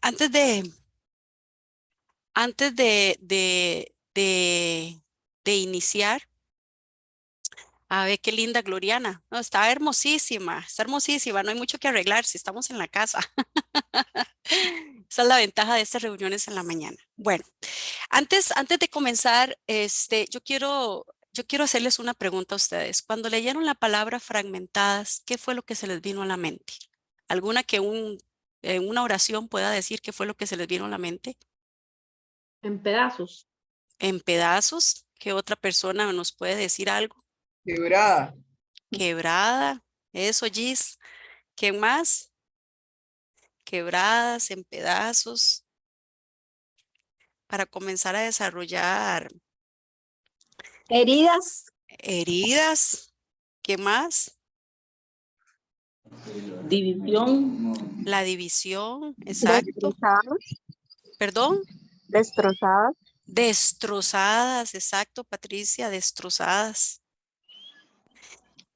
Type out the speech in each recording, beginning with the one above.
Antes de, antes de iniciar, a ver qué linda Gloriana. No, está hermosísima, no hay mucho que arreglar si estamos en la casa. Esa es la ventaja de estas reuniones en la mañana. Bueno, antes de comenzar, yo quiero hacerles una pregunta a ustedes. Cuando leyeron la palabra fragmentadas, ¿qué fue lo que se les vino a la mente? ¿Alguna que en una oración pueda decir qué fue lo que se les vino a la mente? En pedazos. En pedazos, ¿qué otra persona nos puede decir algo? Quebrada. Quebrada, eso, Gis. ¿Qué más? Quebradas, en pedazos, para comenzar a desarrollar Heridas, heridas. ¿Qué más? División. La división, exacto. destrozadas, Perdón, destrozadas, destrozadas, exacto, Patricia, destrozadas,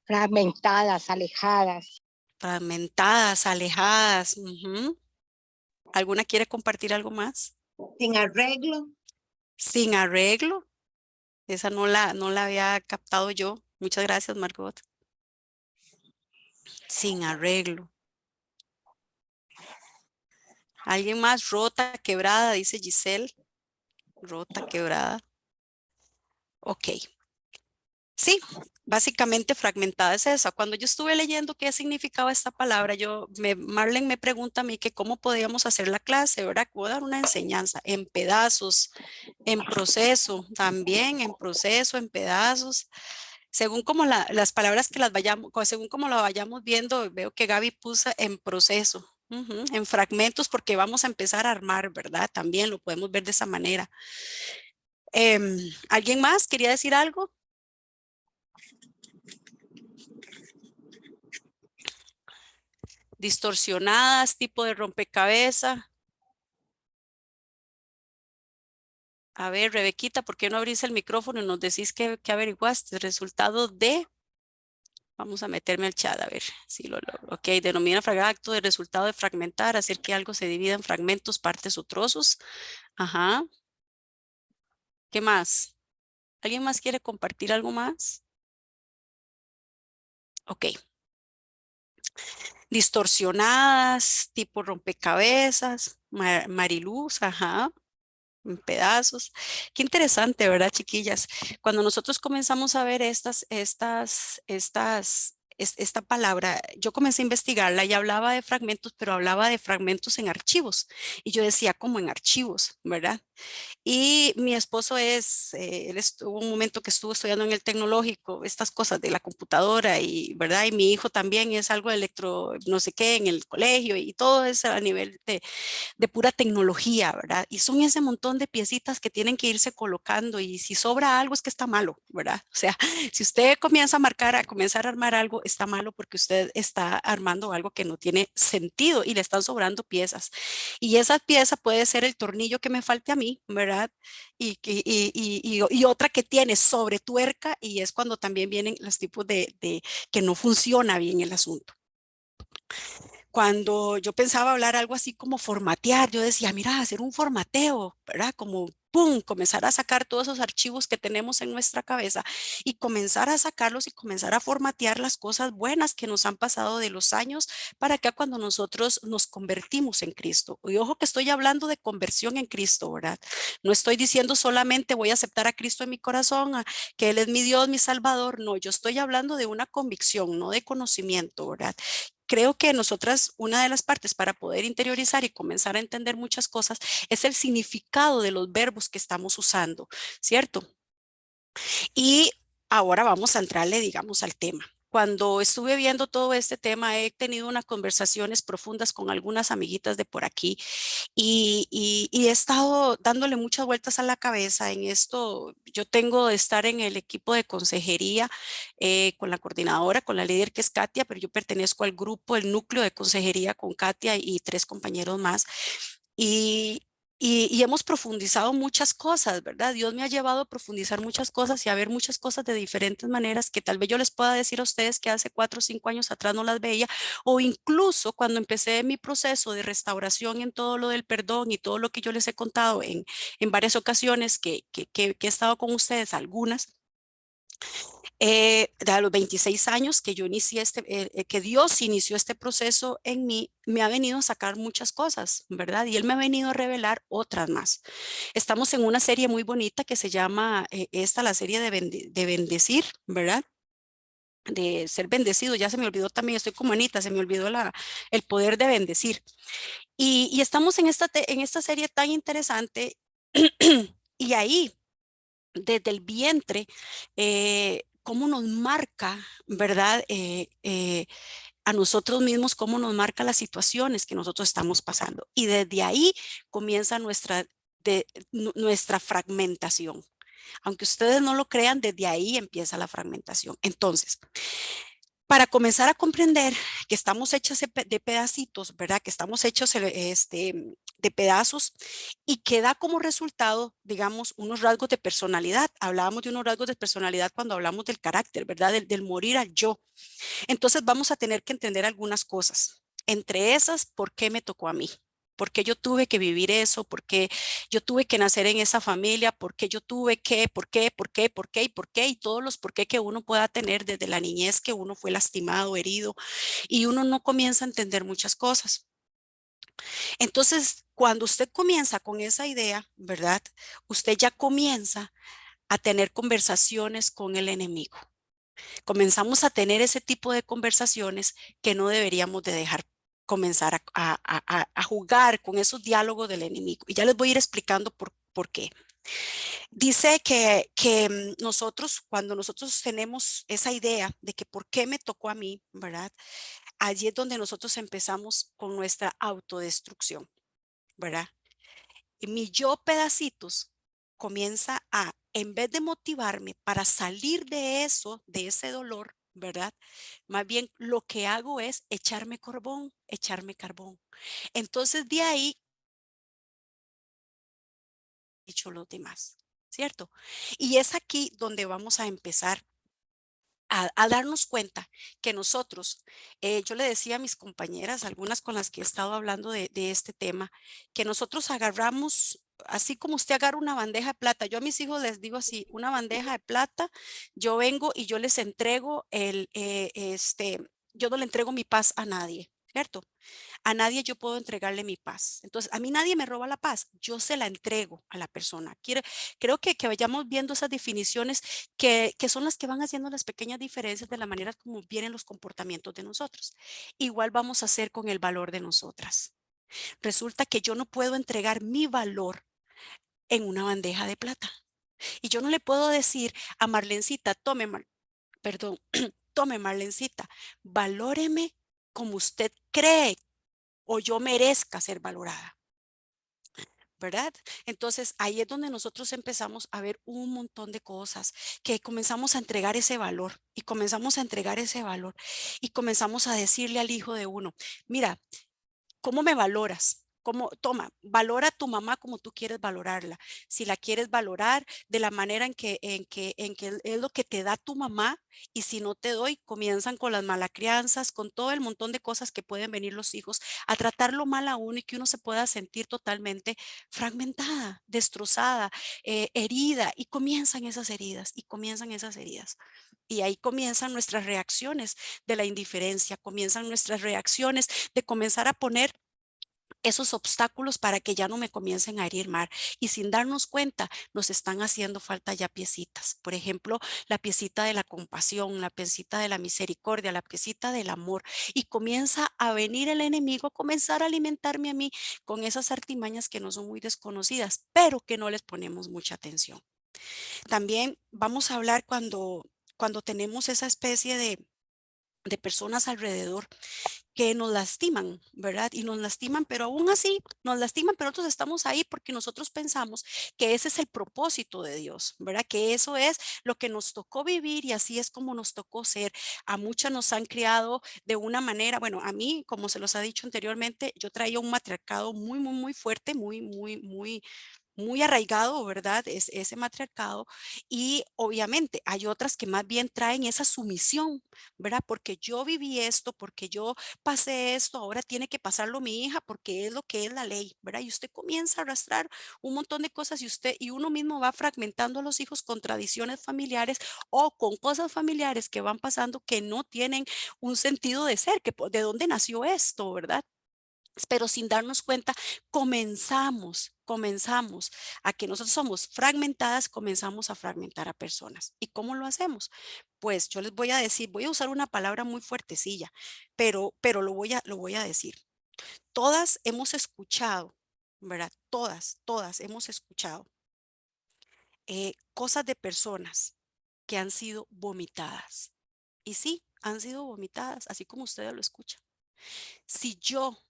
fragmentadas, alejadas, fragmentadas, alejadas. Ujú. ¿Alguna quiere compartir algo más? sin arreglo, Sin arreglo. Esa no la había captado yo. Muchas gracias, Margot. Sin arreglo. ¿Alguien más? Rota, quebrada, dice Giselle. Rota, quebrada. Ok. Sí, básicamente fragmentada es esa. Cuando yo estuve leyendo qué significaba esta palabra, Marlene me pregunta a mí que cómo podíamos hacer la clase, ¿verdad? Puedo dar una enseñanza en pedazos, en proceso, también en proceso, en pedazos. Según como las palabras que las vayamos, según como lo vayamos viendo, veo que Gaby puso en proceso, en fragmentos, porque vamos a empezar a armar, ¿verdad? También lo podemos ver de esa manera. ¿Alguien más quería decir algo? Distorsionadas, tipo de rompecabezas. A ver, Rebequita, ¿por qué no abrís el micrófono y nos decís qué averiguaste? El resultado de, vamos a meterme al chat a ver si lo logro. Ok, denomina acto de resultado de fragmentar, hacer que algo se divida en fragmentos, partes o trozos. Ajá. ¿Qué más? ¿Alguien más quiere compartir algo más? Ok. Distorsionadas, tipo rompecabezas, Mariluz, ajá. En pedazos. Qué interesante, ¿verdad, chiquillas? Cuando nosotros comenzamos a ver esta palabra, yo comencé a investigarla y hablaba de fragmentos, pero hablaba de fragmentos en archivos. Y yo decía, como en archivos, ¿verdad? Y mi esposo él estuvo un momento que estuvo estudiando en el tecnológico, estas cosas de la computadora y, ¿verdad? Y mi hijo también es algo de electro, no sé qué, en el colegio y todo eso a nivel de pura tecnología, ¿verdad? Y son ese montón de piecitas que tienen que irse colocando y si sobra algo es que está malo, ¿verdad? O sea, si usted comienza a comenzar a armar algo, está malo porque usted está armando algo que no tiene sentido y le están sobrando piezas. Y esa pieza puede ser el tornillo que me falte a mí, ¿verdad? Y otra que tiene sobre tuerca y es cuando también vienen los tipos de que no funciona bien el asunto. Cuando yo pensaba hablar algo así como formatear, yo decía, mira, hacer un formateo, ¿verdad? Como, ¡pum!, comenzar a sacar todos esos archivos que tenemos en nuestra cabeza y comenzar a sacarlos y comenzar a formatear las cosas buenas que nos han pasado de los años para acá cuando nosotros nos convertimos en Cristo. Y ojo que estoy hablando de conversión en Cristo, ¿verdad? No estoy diciendo solamente voy a aceptar a Cristo en mi corazón, que Él es mi Dios, mi Salvador. No, yo estoy hablando de una convicción, no de conocimiento, ¿verdad? Creo que nosotras, una de las partes para poder interiorizar y comenzar a entender muchas cosas es el significado de los verbos que estamos usando, ¿cierto? Y ahora vamos a entrarle, digamos, al tema. Cuando estuve viendo todo este tema, he tenido unas conversaciones profundas con algunas amiguitas de por aquí y he estado dándole muchas vueltas a la cabeza en esto. Yo tengo de estar en el equipo de consejería con la coordinadora, con la líder que es Katia, pero yo pertenezco al grupo, el núcleo de consejería con Katia y tres compañeros más. Y y hemos profundizado muchas cosas, ¿verdad? Dios me ha llevado a profundizar muchas cosas y a ver muchas cosas de diferentes maneras que tal vez yo les pueda decir a ustedes que hace 4 o 5 años atrás no las veía, o incluso cuando empecé mi proceso de restauración en todo lo del perdón y todo lo que yo les he contado en varias ocasiones que he estado con ustedes, algunas. A los 26 años que yo inicié que Dios inició este proceso en mí, me ha venido a sacar muchas cosas, ¿verdad? Y Él me ha venido a revelar otras más. Estamos en una serie muy bonita que se llama, la serie de bendecir, ¿verdad? De ser bendecido, ya se me olvidó también, estoy como Anita, se me olvidó el poder de bendecir. Y estamos en en esta serie tan interesante y ahí desde el vientre, cómo nos marca, ¿verdad? A nosotros mismos, cómo nos marca las situaciones que nosotros estamos pasando. Y desde ahí comienza nuestra fragmentación. Aunque ustedes no lo crean, desde ahí empieza la fragmentación. Entonces, para comenzar a comprender que estamos hechos de pedacitos, ¿verdad? Que estamos hechos de pedazos y que da como resultado, digamos, unos rasgos de personalidad. Hablábamos de unos rasgos de personalidad cuando hablamos del carácter, ¿verdad? Del morir al yo. Entonces vamos a tener que entender algunas cosas. Entre esas, ¿por qué me tocó a mí? ¿Por qué yo tuve que vivir eso? ¿Por qué yo tuve que nacer en esa familia? ¿Por qué yo tuve que? ¿Por qué? ¿Por qué? ¿Por qué? ¿Y por qué? Y todos los por qué que uno pueda tener desde la niñez que uno fue lastimado, herido, y uno no comienza a entender muchas cosas. Entonces, cuando usted comienza con esa idea, ¿verdad? Usted ya comienza a tener conversaciones con el enemigo. Comenzamos a tener ese tipo de conversaciones que no deberíamos de dejar comenzar a jugar con esos diálogos del enemigo. Y ya les voy a ir explicando por qué. Dice que nosotros, cuando nosotros tenemos esa idea de que por qué me tocó a mí, ¿verdad? Allí es donde nosotros empezamos con nuestra autodestrucción, ¿verdad? Y mi yo pedacitos comienza en vez de motivarme para salir de eso, de ese dolor, ¿verdad? Más bien lo que hago es echarme carbón, echarme carbón. Entonces de ahí, hecho los demás, ¿cierto? Y es aquí donde vamos a empezar a darnos cuenta que nosotros, yo le decía a mis compañeras, algunas con las que he estado hablando de este tema, que nosotros agarramos, así como usted agarra una bandeja de plata, yo a mis hijos les digo así, una bandeja de plata, yo vengo y yo les entrego yo no le entrego mi paz a nadie, ¿cierto? A nadie yo puedo entregarle mi paz. Entonces, a mí nadie me roba la paz, yo se la entrego a la persona. Creo que vayamos viendo esas definiciones que son las que van haciendo las pequeñas diferencias de la manera como vienen los comportamientos de nosotros. Igual vamos a hacer con el valor de nosotras. Resulta que yo no puedo entregar mi valor en una bandeja de plata. Y yo no le puedo decir a Marlencita, perdón, tome Marlencita, valóreme como usted cree o yo merezca ser valorada, ¿verdad? Entonces ahí es donde nosotros empezamos a ver un montón de cosas, que comenzamos a entregar ese valor y comenzamos a entregar ese valor y comenzamos a decirle al hijo de uno, mira, ¿cómo me valoras? Toma, valora a tu mamá como tú quieres valorarla. Si la quieres valorar de la manera en que es lo que te da tu mamá, y si no te doy, comienzan con las malacrianzas, con todo el montón de cosas que pueden venir los hijos a tratarlo mal a uno y que uno se pueda sentir totalmente fragmentada, destrozada, herida, y comienzan esas heridas y comienzan esas heridas. Y ahí comienzan nuestras reacciones de la indiferencia, comienzan nuestras reacciones de comenzar a poner esos obstáculos para que ya no me comiencen a herir más. Y sin darnos cuenta, nos están haciendo falta ya piecitas. Por ejemplo, la piecita de la compasión, la piecita de la misericordia, la piecita del amor. Y comienza a venir el enemigo, a comenzar a alimentarme a mí con esas artimañas que no son muy desconocidas, pero que no les ponemos mucha atención. También vamos a hablar cuando tenemos esa especie de personas alrededor que nos lastiman, ¿verdad? Y nos lastiman, pero aún así nos lastiman, pero nosotros estamos ahí porque nosotros pensamos que ese es el propósito de Dios, ¿verdad? Que eso es lo que nos tocó vivir y así es como nos tocó ser. A muchas nos han criado de una manera, bueno, a mí, como se los ha dicho anteriormente, yo traía un matriarcado muy fuerte, muy arraigado, ¿verdad? Es ese matriarcado. Y obviamente hay otras que más bien traen esa sumisión, ¿verdad? Porque yo viví esto, porque yo pasé esto, ahora tiene que pasarlo mi hija porque es lo que es la ley, ¿verdad? Y usted comienza a arrastrar un montón de cosas y uno mismo va fragmentando a los hijos con tradiciones familiares o con cosas familiares que van pasando que no tienen un sentido de ser, de dónde nació esto, ¿verdad? Pero sin darnos cuenta, comenzamos a que nosotros somos fragmentadas, comenzamos a fragmentar a personas. ¿Y cómo lo hacemos? Pues yo les voy a decir, voy a usar una palabra muy fuertecilla, pero lo voy a decir. Todas hemos escuchado, ¿verdad? Todas hemos escuchado cosas de personas que han sido vomitadas. Y sí, han sido vomitadas, así como ustedes lo escuchan. Si yo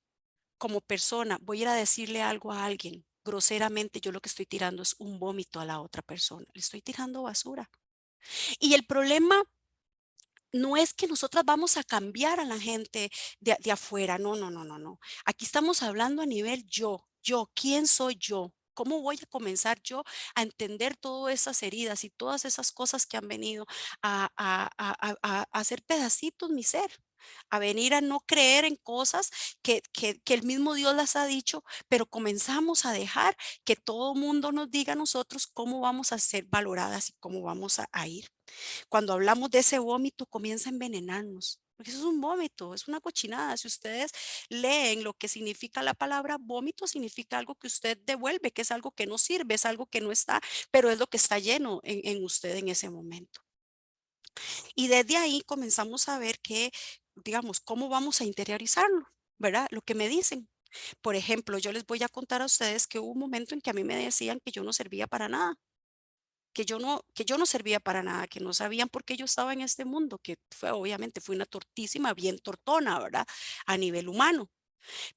como persona voy a ir a decirle algo a alguien groseramente, yo lo que estoy tirando es un vómito a la otra persona, le estoy tirando basura. Y el problema no es que nosotras vamos a cambiar a la gente de afuera, no. Aquí estamos hablando a nivel ¿quién soy yo? ¿Cómo voy a comenzar yo a entender todas esas heridas y todas esas cosas que han venido a hacer pedacitos mi ser? A venir a no creer en cosas que el mismo Dios las ha dicho, pero comenzamos a dejar que todo mundo nos diga a nosotros cómo vamos a ser valoradas y cómo vamos a ir. Cuando hablamos de ese vómito, comienza a envenenarnos. Porque eso es un vómito, es una cochinada. Si ustedes leen lo que significa la palabra vómito, significa algo que usted devuelve, que es algo que no sirve, es algo que no está, pero es lo que está lleno en usted en ese momento. Y desde ahí comenzamos a ver que, digamos, cómo vamos a interiorizarlo, ¿verdad? Lo que me dicen. Por ejemplo, yo les voy a contar a ustedes que hubo un momento en que a mí me decían que yo no servía para nada, que yo no servía para nada, que no sabían por qué yo estaba en este mundo, que obviamente fue una tortísima, bien tortona, ¿verdad? A nivel humano.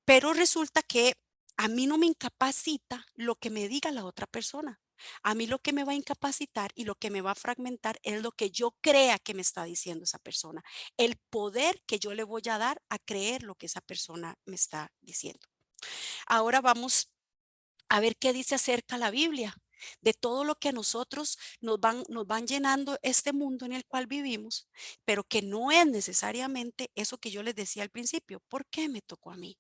Pero resulta que a mí no me incapacita lo que me diga la otra persona. A mí lo que me va a incapacitar y lo que me va a fragmentar es lo que yo crea que me está diciendo esa persona. El poder que yo le voy a dar a creer lo que esa persona me está diciendo. Ahora vamos a ver qué dice acerca la Biblia de todo lo que a nosotros nos van llenando este mundo en el cual vivimos, pero que no es necesariamente eso que yo les decía al principio. ¿Por qué me tocó a mí?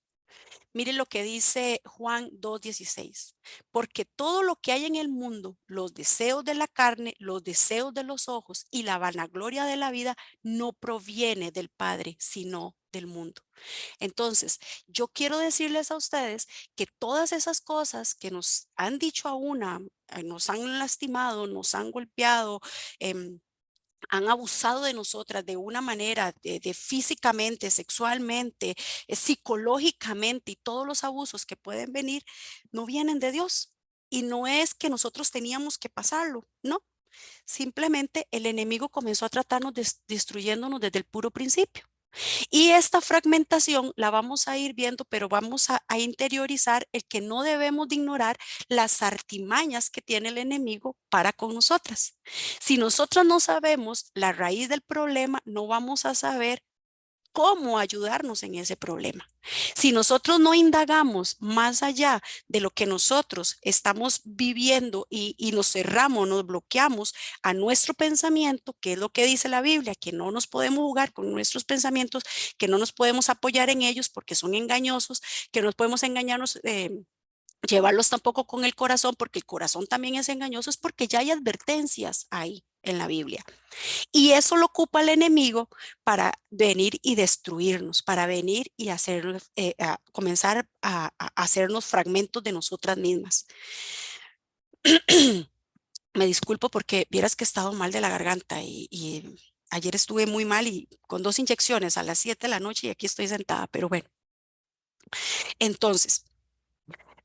Mire lo que dice Juan 2:16, porque todo lo que hay en el mundo, los deseos de la carne, los deseos de los ojos y la vanagloria de la vida, no proviene del Padre, sino del mundo. Entonces, yo quiero decirles a ustedes que todas esas cosas que nos han dicho a una, nos han lastimado, nos han golpeado, han abusado de nosotras de una manera, de físicamente, sexualmente, psicológicamente y todos los abusos que pueden venir, no vienen de Dios. Y no es que nosotros teníamos que pasarlo, no. Simplemente el enemigo comenzó a tratarnos destruyéndonos desde el puro principio. Y esta fragmentación la vamos a ir viendo, pero vamos a interiorizar el que no debemos de ignorar las artimañas que tiene el enemigo para con nosotras. Si nosotros no sabemos la raíz del problema, no vamos a saber cómo ayudarnos en ese problema. Si nosotros no indagamos más allá de lo que nosotros estamos viviendo y nos cerramos, nos bloqueamos a nuestro pensamiento, que es lo que dice la Biblia, que no nos podemos jugar con nuestros pensamientos, que no nos podemos apoyar en ellos porque son engañosos, que no podemos engañarnos. Llevarlos tampoco con el corazón, porque el corazón también es engañoso, es porque ya hay advertencias ahí en la Biblia. Y eso lo ocupa el enemigo para venir y destruirnos, para venir y comenzar a hacernos fragmentos de nosotras mismas. Me disculpo porque vieras que he estado mal de la garganta y ayer estuve muy mal y con 2 inyecciones a las 7 de la noche y aquí estoy sentada, pero bueno. Entonces,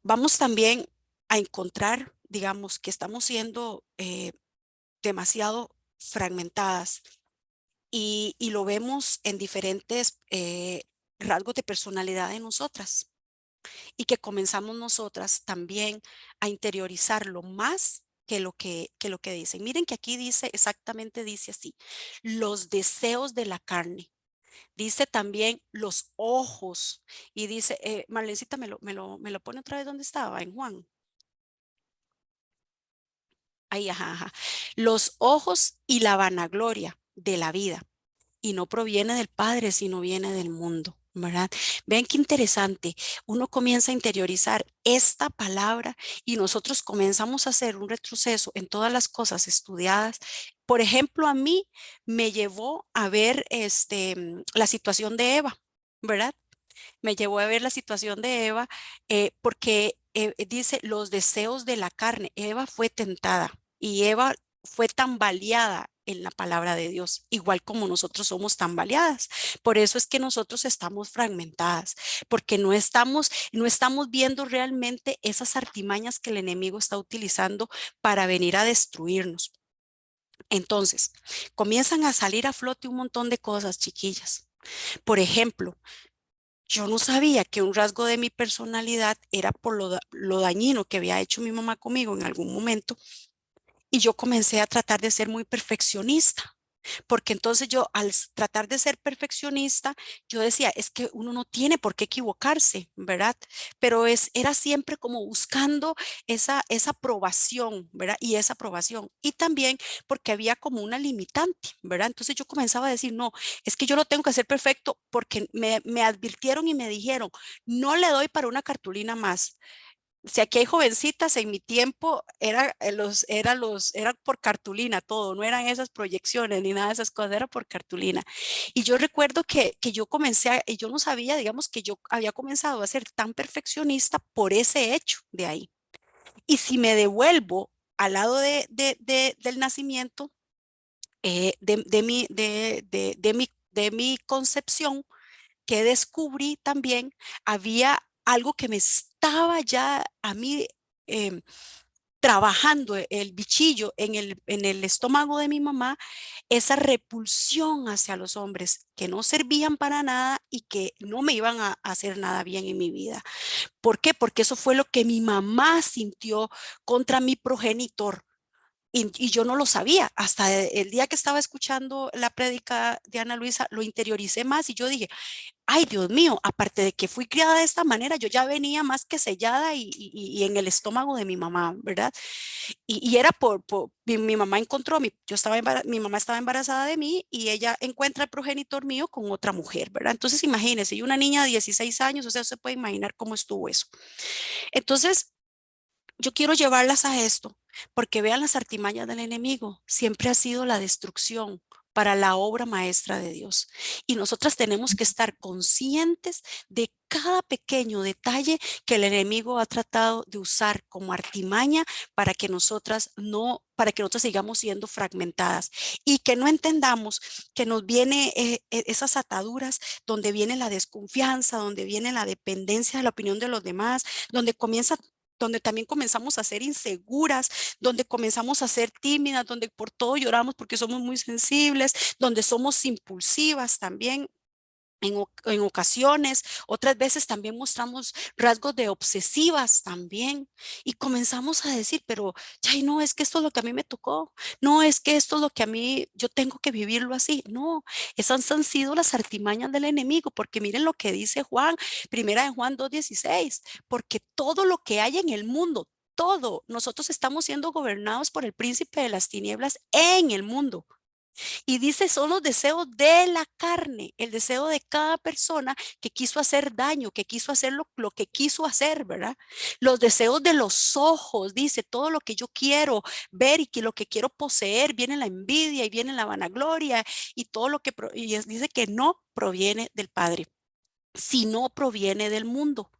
vamos también a encontrar, digamos, que estamos siendo demasiado fragmentadas y lo vemos en diferentes rasgos de personalidad de nosotras y que comenzamos nosotras también a interiorizarlo más que lo que dicen. Miren que aquí dice, exactamente dice así, los deseos de la carne. Dice también los ojos y dice, Marlencita, me lo pone otra vez donde estaba, en Juan. Ahí, ajá, ajá. Los ojos y la vanagloria de la vida. Y no proviene del Padre, sino viene del mundo, ¿verdad? Ven qué interesante. Uno comienza a interiorizar esta palabra y nosotros comenzamos a hacer un retroceso en todas las cosas estudiadas. Por ejemplo, a mí me llevó a ver la situación de Eva, ¿verdad? Me llevó a ver la situación de Eva porque dice los deseos de la carne. Eva fue tentada y Eva fue tambaleada en la palabra de Dios, igual como nosotros somos tambaleadas. Por eso es que nosotros estamos fragmentadas, porque no estamos viendo realmente esas artimañas que el enemigo está utilizando para venir a destruirnos. Entonces, comienzan a salir a flote un montón de cosas, chiquillas. Por ejemplo, yo no sabía que un rasgo de mi personalidad era por lo dañino que había hecho mi mamá conmigo en algún momento y yo comencé a tratar de ser muy perfeccionista. Porque entonces yo al tratar de ser perfeccionista, yo decía, es que uno no tiene por qué equivocarse, ¿verdad? Pero era siempre como buscando esa aprobación, ¿verdad? Y esa aprobación. Y también porque había como una limitante, ¿verdad? Entonces yo comenzaba a decir, no, es que yo lo tengo que hacer perfecto porque me advirtieron y me dijeron, no le doy para una cartulina más. Si aquí hay jovencitas, en mi tiempo era por cartulina todo, no eran esas proyecciones ni nada de esas cosas, era por cartulina. Y yo recuerdo que yo y yo no sabía, digamos, que yo había comenzado a ser tan perfeccionista por ese hecho de ahí. Y si me devuelvo al lado del nacimiento, de mi concepción, que descubrí también, había algo que me estaba ya a mí em, trabajando el bichillo en el estómago de mi mamá, esa repulsión hacia los hombres que no servían para nada y que no me iban a hacer nada bien en mi vida. ¿Por qué? Porque eso fue lo que mi mamá sintió contra mi progenitor. Y yo no lo sabía, hasta el día que estaba escuchando la prédica de Ana Luisa, lo interioricé más y yo dije, ay, Dios mío, aparte de que fui criada de esta manera, yo ya venía más que sellada y en el estómago de mi mamá, ¿verdad? Y era mi mamá encontró, mi mamá estaba embarazada de mí y ella encuentra el progenitor mío con otra mujer, ¿verdad? Entonces imagínense, y una niña de 16 años, o sea, se puede imaginar cómo estuvo eso. Entonces, yo quiero llevarlas a esto, porque vean las artimañas del enemigo, siempre ha sido la destrucción para la obra maestra de Dios. Y nosotras tenemos que estar conscientes de cada pequeño detalle que el enemigo ha tratado de usar como artimaña para que nosotras sigamos siendo fragmentadas y que no entendamos que nos viene esas ataduras donde viene la desconfianza, donde viene la dependencia de la opinión de los demás, donde también comenzamos a ser inseguras, donde comenzamos a ser tímidas, donde por todo lloramos porque somos muy sensibles, donde somos impulsivas también. En ocasiones, otras veces también mostramos rasgos de obsesivas también y comenzamos a decir, pero ya no, es que esto es lo que a mí me tocó, no, es que esto es lo que a mí, yo tengo que vivirlo así, no, esas han sido las artimañas del enemigo, porque miren lo que dice Juan, primera de Juan 2:16, porque todo lo que hay en el mundo, todo, nosotros estamos siendo gobernados por el príncipe de las tinieblas en el mundo. Y dice, son los deseos de la carne, el deseo de cada persona que quiso hacer daño, que quiso hacer lo que quiso hacer, ¿verdad? Los deseos de los ojos, dice, todo lo que yo quiero ver y que lo que quiero poseer, viene la envidia y viene la vanagloria y todo lo que, dice que no proviene del Padre, sino proviene del mundo.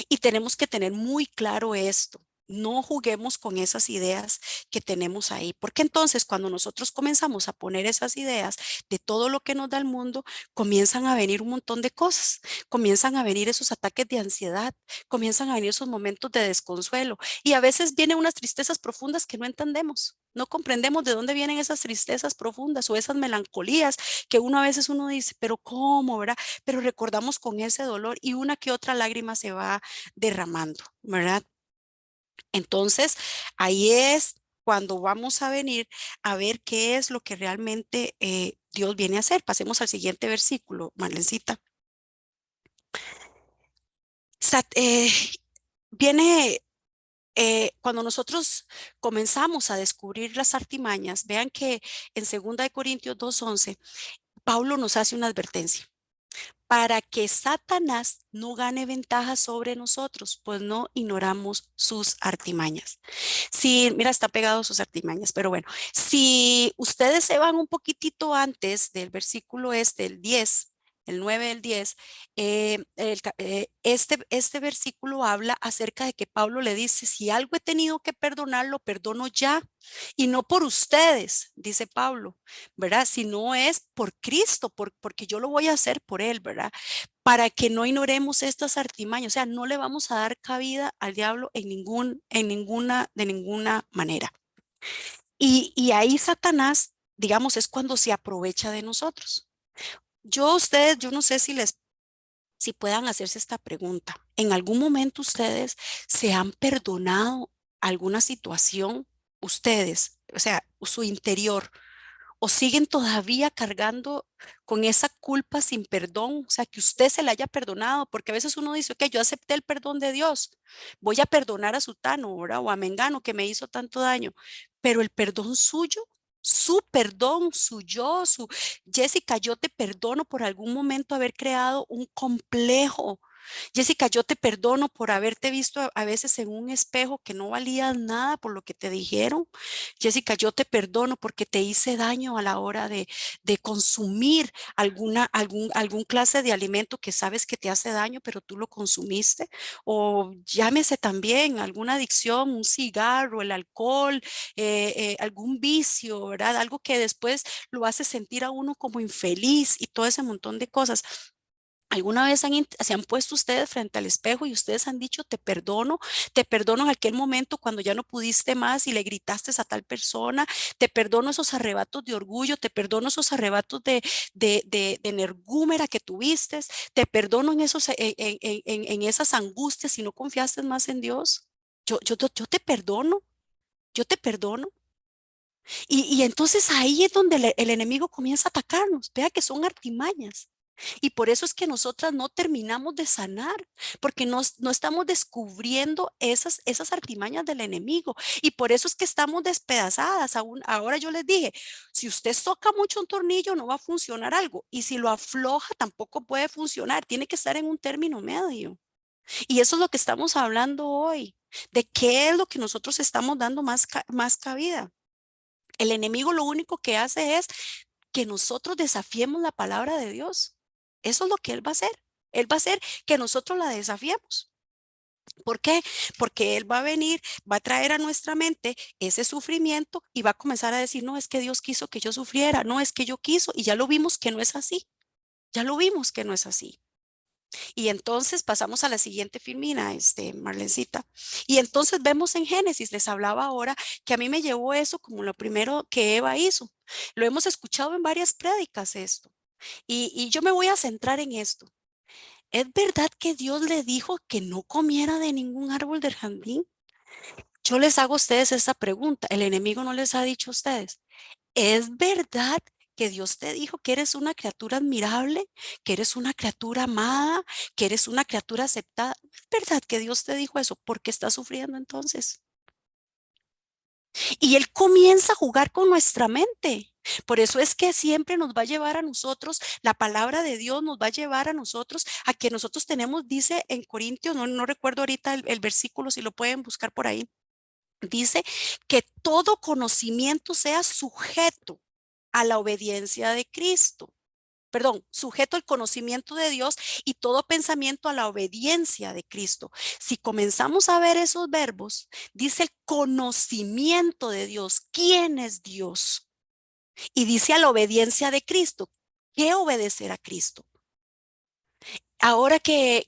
Y tenemos que tener muy claro esto. No juguemos con esas ideas que tenemos ahí, porque entonces cuando nosotros comenzamos a poner esas ideas de todo lo que nos da el mundo, comienzan a venir un montón de cosas, comienzan a venir esos ataques de ansiedad, comienzan a venir esos momentos de desconsuelo y a veces vienen unas tristezas profundas que no entendemos. No comprendemos de dónde vienen esas tristezas profundas o esas melancolías que uno a veces uno dice, pero ¿cómo, verdad? Pero recordamos con ese dolor y una que otra lágrima se va derramando, ¿verdad? Entonces, ahí es cuando vamos a venir a ver qué es lo que realmente Dios viene a hacer. Pasemos al siguiente versículo, Marlencita. Viene cuando nosotros comenzamos a descubrir las artimañas, vean que en 2 Corintios 2:11, Pablo nos hace una advertencia. Para que Satanás no gane ventaja sobre nosotros, pues no ignoramos sus artimañas. Si, mira, está pegado sus artimañas, pero bueno, si ustedes se van un poquitito antes del versículo el 10, el 9 del 10, este versículo habla acerca de que Pablo le dice, si algo he tenido que perdonar, lo perdono ya, y no por ustedes, dice Pablo, ¿verdad? Si no es por Cristo, porque yo lo voy a hacer por él, ¿verdad? Para que no ignoremos estas artimañas, o sea, no le vamos a dar cabida al diablo de ninguna manera. Y ahí Satanás, digamos, es cuando se aprovecha de nosotros. Yo no sé si puedan hacerse esta pregunta. ¿En algún momento ustedes se han perdonado alguna situación? Ustedes, o sea, su interior, o siguen todavía cargando con esa culpa sin perdón, o sea, que usted se la haya perdonado, porque a veces uno dice, ok, yo acepté el perdón de Dios, voy a perdonar a Sutano, ¿verdad? O a Mengano que me hizo tanto daño, pero el perdón suyo, su perdón, Jessica, yo te perdono por algún momento haber creado un complejo. Jessica, yo te perdono por haberte visto a veces en un espejo que no valías nada por lo que te dijeron. Jessica, yo te perdono porque te hice daño a la hora de consumir algún clase de alimento que sabes que te hace daño, pero tú lo consumiste. O llámese también alguna adicción, un cigarro, el alcohol, algún vicio, ¿verdad? Algo que después lo hace sentir a uno como infeliz y todo ese montón de cosas. ¿Alguna vez se han puesto ustedes frente al espejo y ustedes han dicho, te perdono en aquel momento cuando ya no pudiste más y le gritaste a tal persona, te perdono esos arrebatos de orgullo, te perdono esos arrebatos de energúmena que tuviste, te perdono en, en esas angustias si no confiaste más en Dios? Yo te perdono, yo te perdono. Y entonces ahí es donde el enemigo comienza a atacarnos. Vea que son artimañas. Y por eso es que nosotras no terminamos de sanar, porque no estamos descubriendo esas artimañas del enemigo. Y por eso es que estamos despedazadas. Ahora yo les dije, si usted soca mucho un tornillo, no va a funcionar algo. Y si lo afloja, tampoco puede funcionar. Tiene que estar en un término medio. Y eso es lo que estamos hablando hoy, de qué es lo que nosotros estamos dando más cabida. El enemigo lo único que hace es que nosotros desafiemos la palabra de Dios. Eso es lo que él va a hacer. Él va a hacer que nosotros la desafiemos. ¿Por qué? Porque él va a venir, va a traer a nuestra mente ese sufrimiento y va a comenzar a decir, no, es que Dios quiso que yo sufriera, no, es que yo quiso y ya lo vimos que no es así. Ya lo vimos que no es así. Y entonces pasamos a la siguiente filmina, Marlencita. Y entonces vemos en Génesis, les hablaba ahora, que a mí me llevó eso como lo primero que Eva hizo. Lo hemos escuchado en varias prédicas esto. Y yo me voy a centrar en esto. ¿Es verdad que Dios le dijo que no comiera de ningún árbol del jardín? Yo les hago a ustedes esa pregunta. El enemigo no les ha dicho a ustedes. ¿Es verdad que Dios te dijo que eres una criatura admirable, que eres una criatura amada, que eres una criatura aceptada? ¿Es verdad que Dios te dijo eso? ¿Por qué estás sufriendo entonces? Y Él comienza a jugar con nuestra mente. Por eso es que siempre nos va a llevar a nosotros, la palabra de Dios nos va a llevar a nosotros a que nosotros tenemos, dice en Corintios, no recuerdo ahorita el versículo, si lo pueden buscar por ahí, dice que todo conocimiento sea sujeto a la obediencia de Cristo. perdón, sujeto al conocimiento de Dios y todo pensamiento a la obediencia de Cristo. Si comenzamos a ver esos verbos, dice el conocimiento de Dios. ¿Quién es Dios? Y dice a la obediencia de Cristo. ¿Qué obedecer a Cristo? Ahora que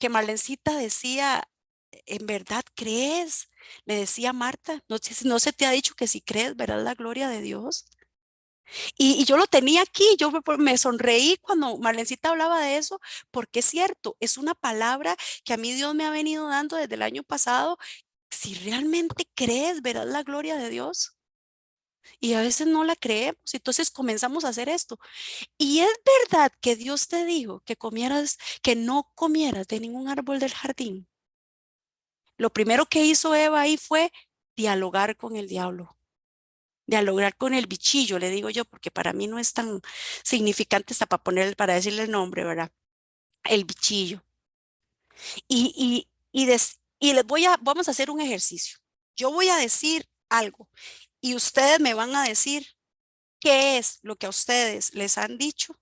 Marlencita decía, ¿en verdad crees? Le decía Marta, no se te ha dicho que si crees verás la gloria de Dios. Y yo lo tenía aquí, yo me sonreí cuando Marlencita hablaba de eso, porque es cierto, es una palabra que a mí Dios me ha venido dando desde el año pasado. Si realmente crees, verás la gloria de Dios. Y a veces no la creemos, entonces comenzamos a hacer esto. Y es verdad que Dios te dijo que comieras, que no comieras de ningún árbol del jardín. Lo primero que hizo Eva ahí fue dialogar con el diablo, dialogar con el bichillo, le digo yo, porque para mí no es tan significante hasta para decirle el nombre, ¿verdad? El bichillo. Y vamos a hacer un ejercicio. Yo voy a decir algo y ustedes me van a decir qué es lo que a ustedes les han dicho,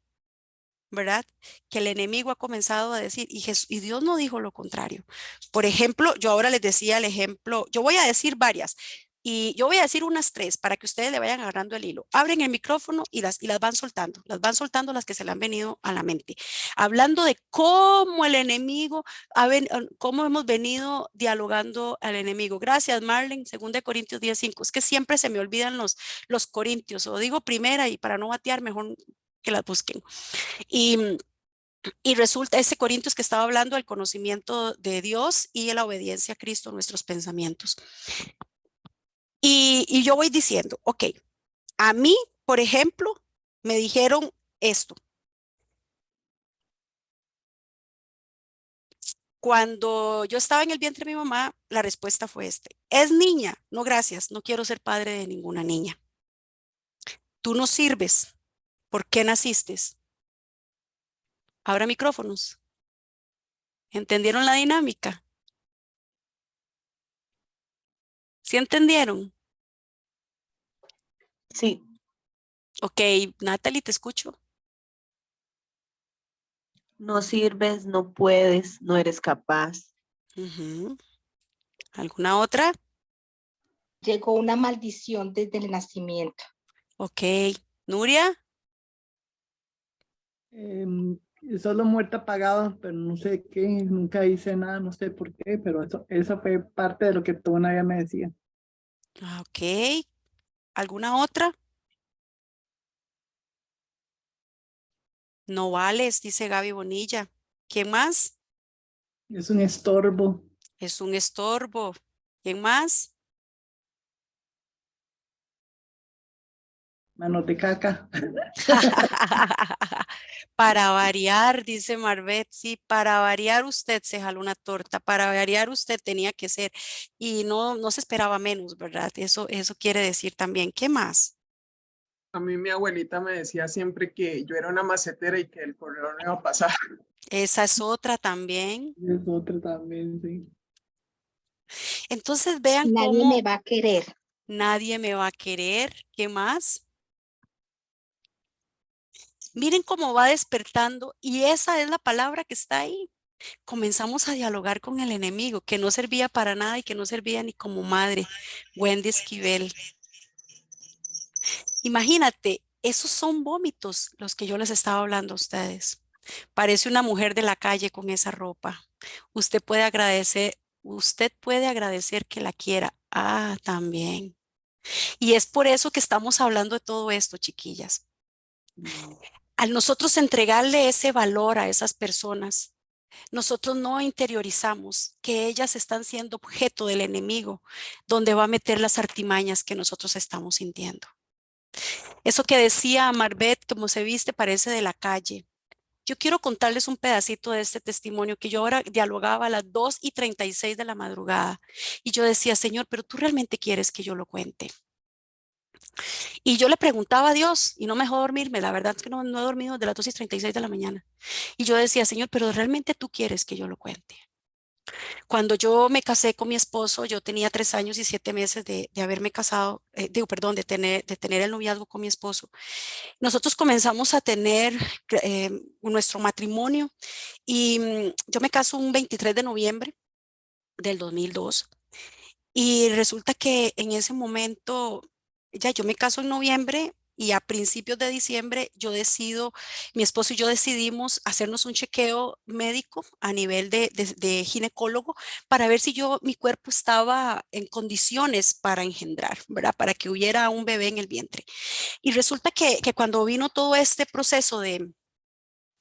¿verdad? Que el enemigo ha comenzado a decir, y Dios no dijo lo contrario. Por ejemplo, yo ahora les decía el ejemplo, yo voy a decir varias, y yo voy a decir unas tres para que ustedes le vayan agarrando el hilo. Abren el micrófono y las van soltando las que se le han venido a la mente. Hablando de cómo el enemigo, cómo hemos venido dialogando al enemigo. Gracias, Marlene, 2 Corintios 10:5. Es que siempre se me olvidan los corintios, o digo primera y para no batear, mejor que las busquen. Y, y resulta, ese Corintios que estaba hablando del conocimiento de Dios y de la obediencia a Cristo en nuestros pensamientos. Y yo voy diciendo, ok, a mí, por ejemplo, me dijeron esto. Cuando yo estaba en el vientre de mi mamá, la respuesta fue este. Es niña. No, gracias. No quiero ser padre de ninguna niña. Tú no sirves. ¿Por qué naciste? Abra micrófonos. ¿Entendieron la dinámica? ¿Sí entendieron? Sí. Ok, Natalie, te escucho. No sirves, no puedes, no eres capaz. Ujú. ¿Alguna otra? Llegó una maldición desde el nacimiento. Ok. Nuria. Solo muerte apagado, pero no sé qué, nunca hice nada, no sé por qué, pero eso fue parte de lo que tu novia me decía. Ok. ¿Alguna otra? No vales, dice Gaby Bonilla. ¿Quién más? Es un estorbo, Es un estorbo. ¿Quién más? manos de caca. Para variar, dice Marvet, sí, para variar usted se jaló una torta, para variar usted tenía que ser, y no se esperaba menos, ¿verdad? Eso quiere decir también, ¿qué más? A mí mi abuelita me decía siempre que yo era una macetera y que el correo no iba a pasar. Esa es otra también. Es otro también, sí. Entonces vean Nadie cómo me va a querer. nadie me va a querer, ¿qué más? Miren cómo va despertando y esa es la palabra que está ahí. Comenzamos a dialogar con el enemigo que no servía para nada y que no servía ni como madre. Wendy Esquivel. Imagínate, esos son vómitos los que yo les estaba hablando a ustedes. Parece una mujer de la calle con esa ropa. Usted puede agradecer que la quiera. Ah, también. Y es por eso que estamos hablando de todo esto, chiquillas. Al nosotros entregarle ese valor a esas personas, nosotros no interiorizamos que ellas están siendo objeto del enemigo, donde va a meter las artimañas que nosotros estamos sintiendo. Eso que decía Marvet, como se viste, parece de la calle. Yo quiero contarles un pedacito de este testimonio que yo ahora dialogaba a las 2:36 de la madrugada. Y yo decía, Señor, pero tú realmente quieres que yo lo cuente. Y yo le preguntaba a Dios y no me dejó dormirme. La verdad es que no he dormido de las 2:36 de la mañana. Y yo decía, Señor, pero realmente tú quieres que yo lo cuente. Cuando yo me casé con mi esposo, yo tenía 3 años y 7 meses de haberme casado, perdón, de tener el noviazgo con mi esposo. Nosotros comenzamos a tener nuestro matrimonio y yo me caso un 23 de noviembre del 2002 y resulta que en ese momento, ya yo me caso en noviembre y a principios de diciembre mi esposo y yo decidimos hacernos un chequeo médico a nivel de ginecólogo para ver si mi cuerpo estaba en condiciones para engendrar, ¿verdad? Para que hubiera un bebé en el vientre. Y resulta que cuando vino todo este proceso de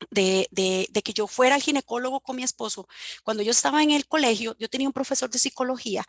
que yo fuera al ginecólogo con mi esposo, cuando yo estaba en el colegio, yo tenía un profesor de psicología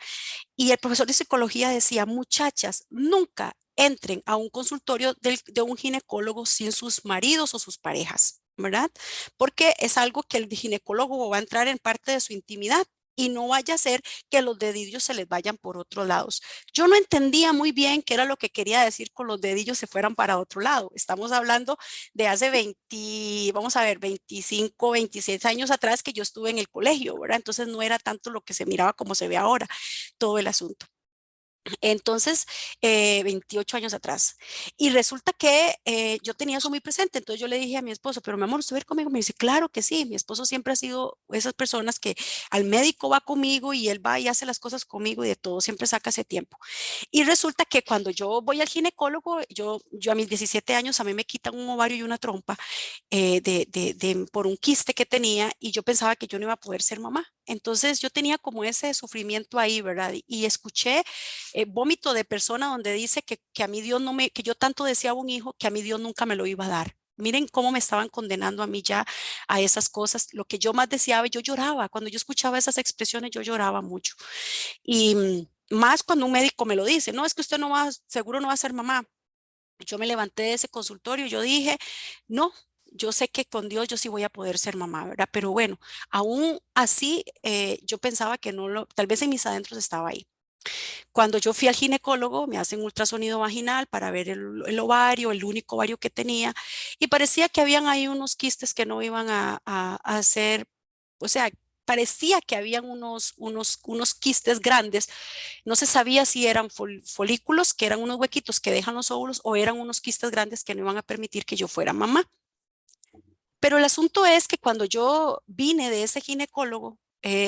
y el profesor de psicología decía, muchachas, nunca entren a un consultorio de un ginecólogo sin sus maridos o sus parejas, ¿verdad? Porque es algo que el ginecólogo va a entrar en parte de su intimidad y no vaya a ser que los dedillos se les vayan por otros lados. Yo no entendía muy bien qué era lo que quería decir con los dedillos se fueran para otro lado. Estamos hablando de hace 20, vamos a ver, 25, 26 años atrás que yo estuve en el colegio, ¿verdad? Entonces no era tanto lo que se miraba como se ve ahora todo el asunto. Entonces, 28 años atrás. Y resulta que yo tenía eso muy presente. Entonces yo le dije a mi esposo, pero mi amor, ¿usted va a ir conmigo? Me dice, claro que sí. Mi esposo siempre ha sido esas personas que al médico va conmigo y él va y hace las cosas conmigo y de todo, siempre saca ese tiempo. Y resulta que cuando yo voy al ginecólogo, yo a mis 17 años, a mí me quitan un ovario y una trompa por un quiste que tenía y yo pensaba que yo no iba a poder ser mamá. Entonces yo tenía como ese sufrimiento ahí, ¿verdad? Y escuché vómito de persona donde dice que a mí Dios no me, que yo tanto deseaba un hijo que a mí Dios nunca me lo iba a dar. Miren cómo me estaban condenando a mí ya a esas cosas, lo que yo más deseaba, yo lloraba. Cuando yo escuchaba esas expresiones, yo lloraba mucho. Y más cuando un médico me lo dice, no, es que usted no va, seguro no va a ser mamá. Yo me levanté de ese consultorio y yo dije, no, yo sé que con Dios yo sí voy a poder ser mamá, ¿verdad? Pero bueno, aún así yo pensaba que no tal vez en mis adentros estaba ahí. Cuando yo fui al ginecólogo, me hacen ultrasonido vaginal para ver el ovario, el único ovario que tenía, y parecía que habían ahí unos quistes que no iban a hacer, o sea, parecía que habían unos quistes grandes. No se sabía si eran folículos, que eran unos huequitos que dejan los óvulos, o eran unos quistes grandes que no iban a permitir que yo fuera mamá. Pero el asunto es que cuando yo vine de ese ginecólogo,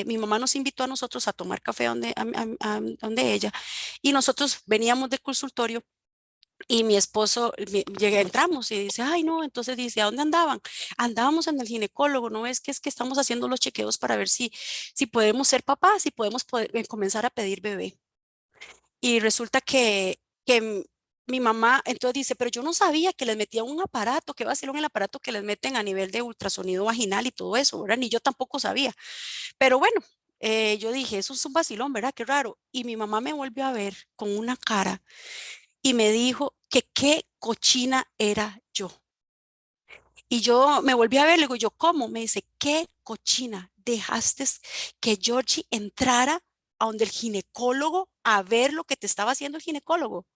mi mamá nos invitó a nosotros a tomar café donde ella y nosotros veníamos del consultorio y mi esposo, entramos y dice, ay no, entonces dice, ¿a dónde andaban? Andábamos en el ginecólogo, ¿no es que estamos haciendo los chequeos para ver si podemos ser papás, si podemos comenzar a pedir bebé? Y resulta que mi mamá entonces dice, pero yo no sabía que les metían un aparato, que vacilón el aparato que les meten a nivel de ultrasonido vaginal y todo eso, ¿verdad? Ni yo tampoco sabía. Pero bueno, yo dije, eso es un vacilón, ¿verdad? Qué raro. Y mi mamá me volvió a ver con una cara y me dijo que qué cochina era yo. Y yo me volví a ver, le digo, yo, ¿cómo? Me dice, qué cochina, dejaste que Georgie entrara a donde el ginecólogo a ver lo que te estaba haciendo el ginecólogo.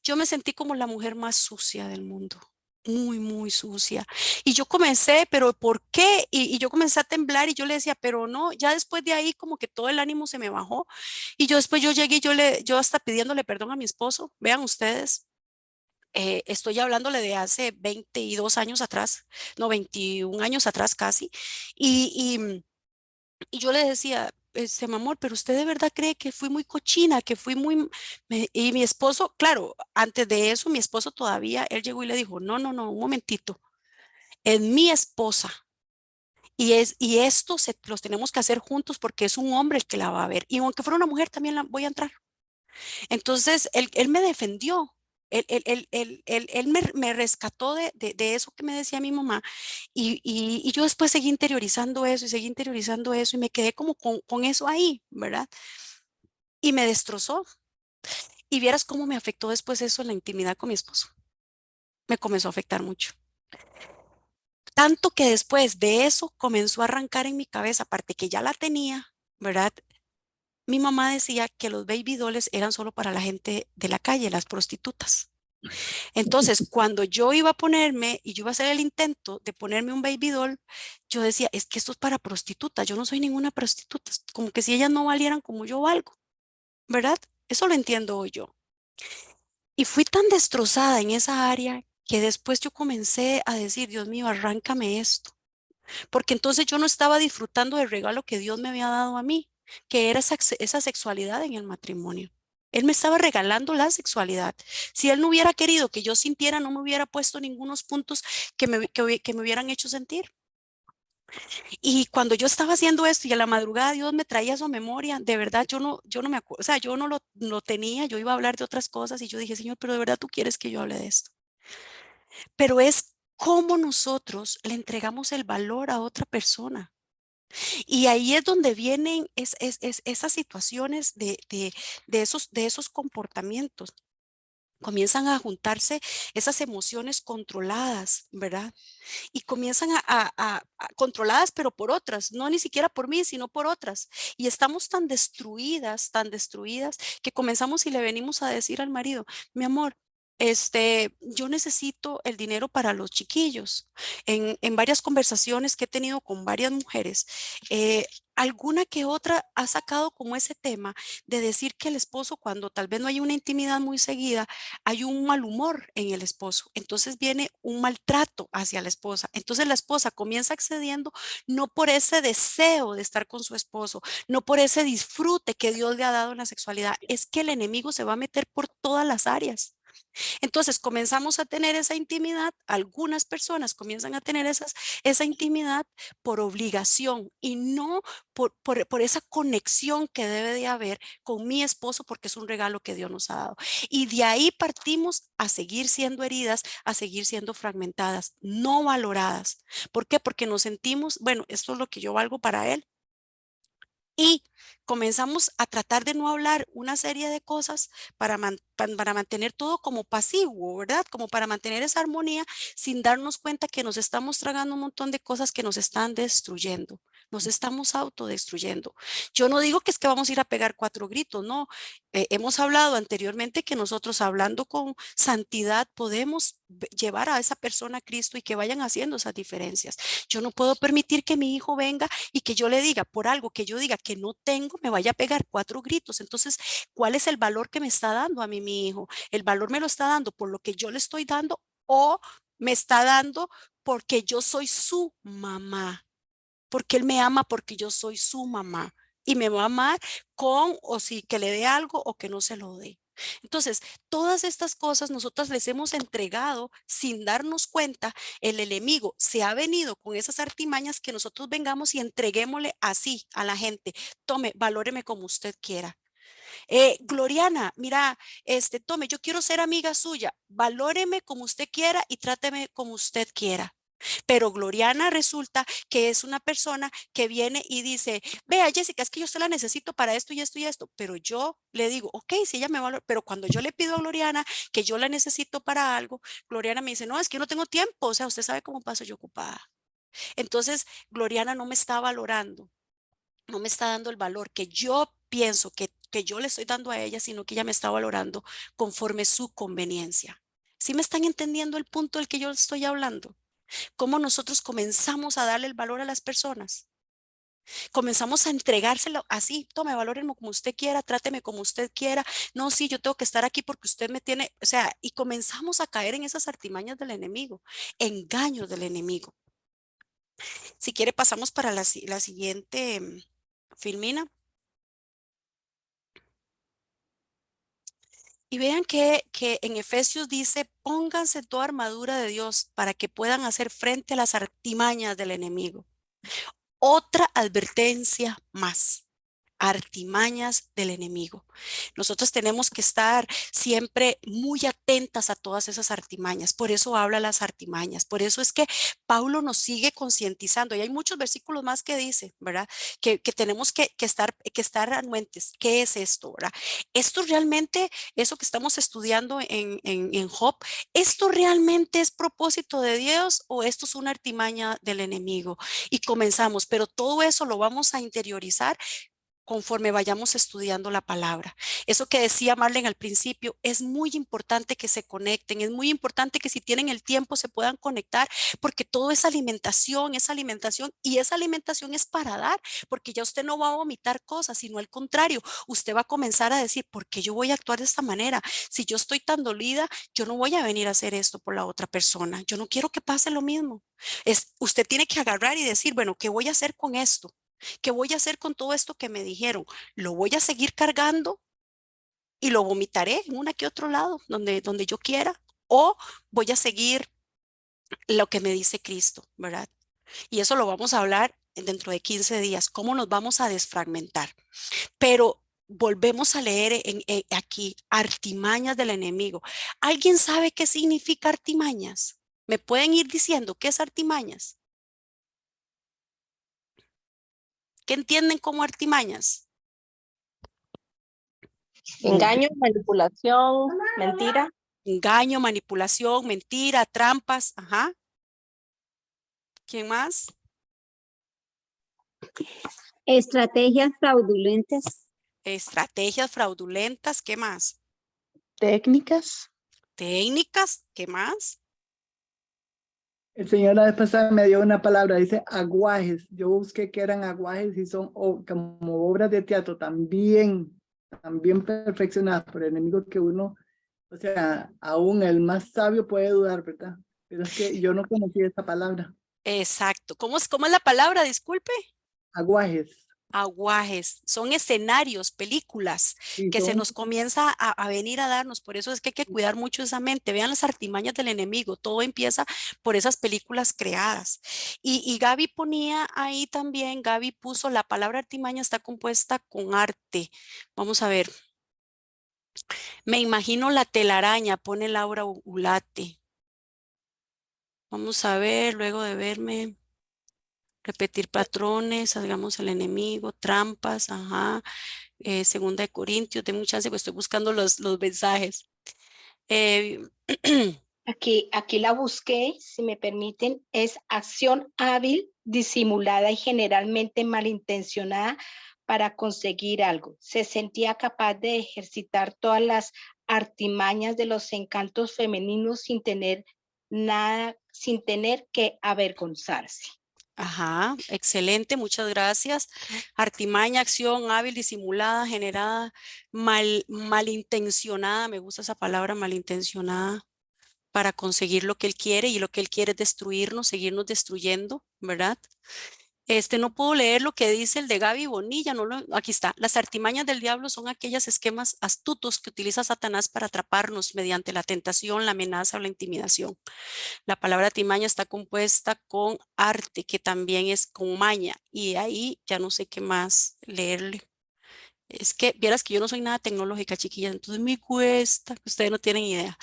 Yo me sentí como la mujer más sucia del mundo, muy, muy sucia. Y yo comencé, pero ¿por qué? Y yo comencé a temblar y yo le decía, pero no, ya después de ahí como que todo el ánimo se me bajó. Y yo llegué y yo hasta pidiéndole perdón a mi esposo, vean ustedes. Estoy hablándole de hace 22 años atrás, no, 21 años atrás casi, y, y yo le decía, mi amor, pero usted de verdad cree que fui muy cochina, que fui muy... Y mi esposo, claro, antes de eso, mi esposo todavía, él llegó y le dijo, no, no, no, un momentito, es mi esposa. Y esto los tenemos que hacer juntos porque es un hombre el que la va a ver. Y aunque fuera una mujer, también la voy a entrar. Entonces, él me defendió. Él me rescató de eso que me decía mi mamá y yo después seguí interiorizando eso y seguí interiorizando eso y me quedé como con eso ahí, ¿verdad? Y me destrozó. Y vieras cómo me afectó después eso en la intimidad con mi esposo. Me comenzó a afectar mucho. Tanto que después de eso comenzó a arrancar en mi cabeza, aparte que ya la tenía, ¿verdad? Mi mamá decía que los baby dolls eran solo para la gente de la calle, las prostitutas. Entonces, cuando yo iba a ponerme y yo iba a hacer el intento de ponerme un baby doll, yo decía, es que esto es para prostitutas, yo no soy ninguna prostituta, es como que si ellas no valieran como yo valgo, ¿verdad? Eso lo entiendo hoy yo. Y fui tan destrozada en esa área que después yo comencé a decir, Dios mío, arráncame esto, porque entonces yo no estaba disfrutando del regalo que Dios me había dado a mí, que era esa sexualidad en el matrimonio. Él me estaba regalando la sexualidad. Si él no hubiera querido que yo sintiera, no me hubiera puesto ningunos puntos que me hubieran hecho sentir. Y cuando yo estaba haciendo esto y a la madrugada Dios me traía su memoria, de verdad yo no me acuerdo, o sea, yo no lo tenía, yo iba a hablar de otras cosas y yo dije, Señor, pero de verdad tú quieres que yo hable de esto. Pero es cómo nosotros le entregamos el valor a otra persona. Y ahí es donde vienen esas situaciones de esos comportamientos. Comienzan a juntarse esas emociones controladas, ¿verdad? Y comienzan a controladas, pero por otras, no ni siquiera por mí, sino por otras. Y estamos tan destruidas, que comenzamos y le venimos a decir al marido, mi amor, yo necesito el dinero para los chiquillos. En varias conversaciones que he tenido con varias mujeres, alguna que otra ha sacado como ese tema de decir que el esposo, cuando tal vez no hay una intimidad muy seguida, hay un mal humor en el esposo. Entonces viene un maltrato hacia la esposa. Entonces la esposa comienza accediendo no por ese deseo de estar con su esposo, no por ese disfrute que Dios le ha dado en la sexualidad, es que el enemigo se va a meter por todas las áreas. Entonces comenzamos a tener esa intimidad, algunas personas comienzan a tener esa intimidad por obligación y no por esa conexión que debe de haber con mi esposo, porque es un regalo que Dios nos ha dado. Y de ahí partimos a seguir siendo heridas, a seguir siendo fragmentadas, no valoradas. ¿Por qué? Porque nos sentimos, bueno, esto es lo que yo valgo para él. Y comenzamos a tratar de no hablar una serie de cosas para mantener todo como pasivo, ¿verdad? Como para mantener esa armonía sin darnos cuenta que nos estamos tragando un montón de cosas que nos están destruyendo. Nos estamos autodestruyendo. Yo no digo que es que vamos a ir a pegar 4 gritos, no. Hemos hablado anteriormente que nosotros hablando con santidad podemos llevar a esa persona a Cristo y que vayan haciendo esas diferencias. Yo no puedo permitir que mi hijo venga y que yo le diga por algo que yo diga que no tengo, me vaya a pegar 4 gritos. Entonces, ¿cuál es el valor que me está dando a mí mi hijo? ¿El valor me lo está dando por lo que yo le estoy dando o me está dando porque yo soy su mamá? Porque él me ama porque yo soy su mamá y me va a amar con o si que le dé algo o que no se lo dé. Entonces, todas estas cosas nosotras les hemos entregado sin darnos cuenta. El enemigo se ha venido con esas artimañas que nosotros vengamos y entreguémosle así a la gente. Tome, valóreme como usted quiera. Gloriana, mira, tome, yo quiero ser amiga suya. Valóreme como usted quiera y tráteme como usted quiera. Pero Gloriana resulta que es una persona que viene y dice, vea Jessica, es que yo se la necesito para esto y esto y esto, pero yo le digo, ok, si ella me valora, pero cuando yo le pido a Gloriana que yo la necesito para algo, Gloriana me dice, no, es que yo no tengo tiempo, o sea, usted sabe cómo paso yo ocupada. Entonces, Gloriana no me está valorando, no me está dando el valor que yo pienso que yo le estoy dando a ella, sino que ella me está valorando conforme su conveniencia. ¿Sí me están entendiendo el punto del que yo estoy hablando? Cómo nosotros comenzamos a darle el valor a las personas. Comenzamos a entregárselo así, tome, valórenme como usted quiera, tráteme como usted quiera. No, sí, yo tengo que estar aquí porque usted me tiene, o sea, y comenzamos a caer en esas artimañas del enemigo, engaños del enemigo. Si quiere, pasamos para la siguiente filmina. Y vean que en Efesios dice, pónganse toda armadura de Dios para que puedan hacer frente a las artimañas del enemigo. Otra advertencia más. Artimañas del enemigo. Nosotros tenemos que estar siempre muy atentas a todas esas artimañas. Por eso habla las artimañas. Por eso es que Pablo nos sigue concientizando. Y hay muchos versículos más que dice, ¿verdad? Que tenemos que estar anuentes. ¿Qué es esto, verdad? Esto realmente, eso que estamos estudiando en Job, ¿esto realmente es propósito de Dios o esto es una artimaña del enemigo? Y comenzamos, pero todo eso lo vamos a interiorizar conforme vayamos estudiando la palabra. Eso que decía Marlene al principio, es muy importante que se conecten, es muy importante que si tienen el tiempo se puedan conectar, porque todo es alimentación y esa alimentación es para dar, porque ya usted no va a vomitar cosas, sino al contrario, usted va a comenzar a decir, ¿por qué yo voy a actuar de esta manera? Si yo estoy tan dolida, yo no voy a venir a hacer esto por la otra persona, yo no quiero que pase lo mismo. Usted tiene que agarrar y decir, bueno, ¿qué voy a hacer con esto? ¿Qué voy a hacer con todo esto que me dijeron? ¿Lo voy a seguir cargando y lo vomitaré en una que otro lado, donde yo quiera? ¿O voy a seguir lo que me dice Cristo, verdad? Y eso lo vamos a hablar dentro de 15 días, cómo nos vamos a desfragmentar. Pero volvemos a leer aquí, artimañas del enemigo. ¿Alguien sabe qué significa artimañas? ¿Me pueden ir diciendo qué es artimañas? ¿Qué entienden como artimañas? Engaño, manipulación, mentira. Engaño, manipulación, mentira, trampas. Ajá. ¿Quién más? Estrategias fraudulentas. Estrategias fraudulentas. ¿Qué más? Técnicas. Técnicas. ¿Qué más? El Señor la vez pasada me dio una palabra, dice aguajes. Yo busqué que eran aguajes y son como obras de teatro también perfeccionadas por el enemigo que uno, o sea, aún el más sabio puede dudar, ¿verdad? Pero es que yo no conocía esta palabra, Exacto. ¿Cómo es la palabra? Disculpe. aguajes. Aguajes, son escenarios, películas Sí, que se son, nos comienza a venir a darnos. Por eso es que hay que cuidar mucho esa mente. Vean las artimañas del enemigo. Todo empieza por esas películas creadas. Y Gaby ponía ahí también, Gaby puso la palabra artimaña está compuesta con arte. Vamos a ver. Me imagino la telaraña, pone Laura Ulate. Vamos a ver, luego de verme. Repetir patrones, hagamos el enemigo, trampas, ajá. Segunda de Corintios, de mucha chance, pues estoy buscando los mensajes. Eh, Aquí la busqué, si me permiten, es acción hábil, disimulada y generalmente malintencionada para conseguir algo. Se sentía capaz de ejercitar todas las artimañas de los encantos femeninos sin tener nada, sin tener que avergonzarse. ajá, excelente, muchas gracias. Artimaña, acción hábil, disimulada, generada, malintencionada, me gusta esa palabra, malintencionada, para conseguir lo que él quiere y lo que él quiere es destruirnos, seguirnos destruyendo, ¿verdad? No puedo leer lo que dice el de Gaby Bonilla, aquí está. Las artimañas del diablo son aquellos esquemas astutos que utiliza Satanás para atraparnos mediante la tentación, la amenaza o la intimidación. La palabra artimaña está compuesta con arte, que también es con maña, y ahí ya no sé qué más leerle. Es que vieras que yo no soy nada tecnológica, chiquillas, entonces me cuesta, ustedes no tienen idea.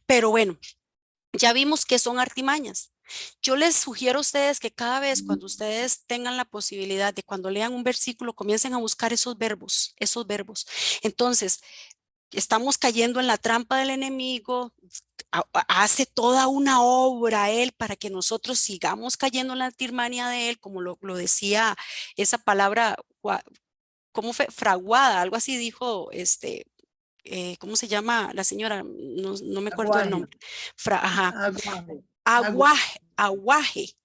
Pero bueno, ya vimos que son artimañas. Yo les sugiero a ustedes que cada vez cuando ustedes tengan la posibilidad de cuando lean un versículo comiencen a buscar esos verbos, esos verbos. Entonces, estamos cayendo en la trampa del enemigo, hace toda una obra él para que nosotros sigamos cayendo en la tirmania de él, como lo decía esa palabra, ¿cómo fue? Fraguada, algo así dijo ¿cómo se llama la señora? No me acuerdo del aguajes, nombre. Ajá. aguajes, Aguaje, aguaje,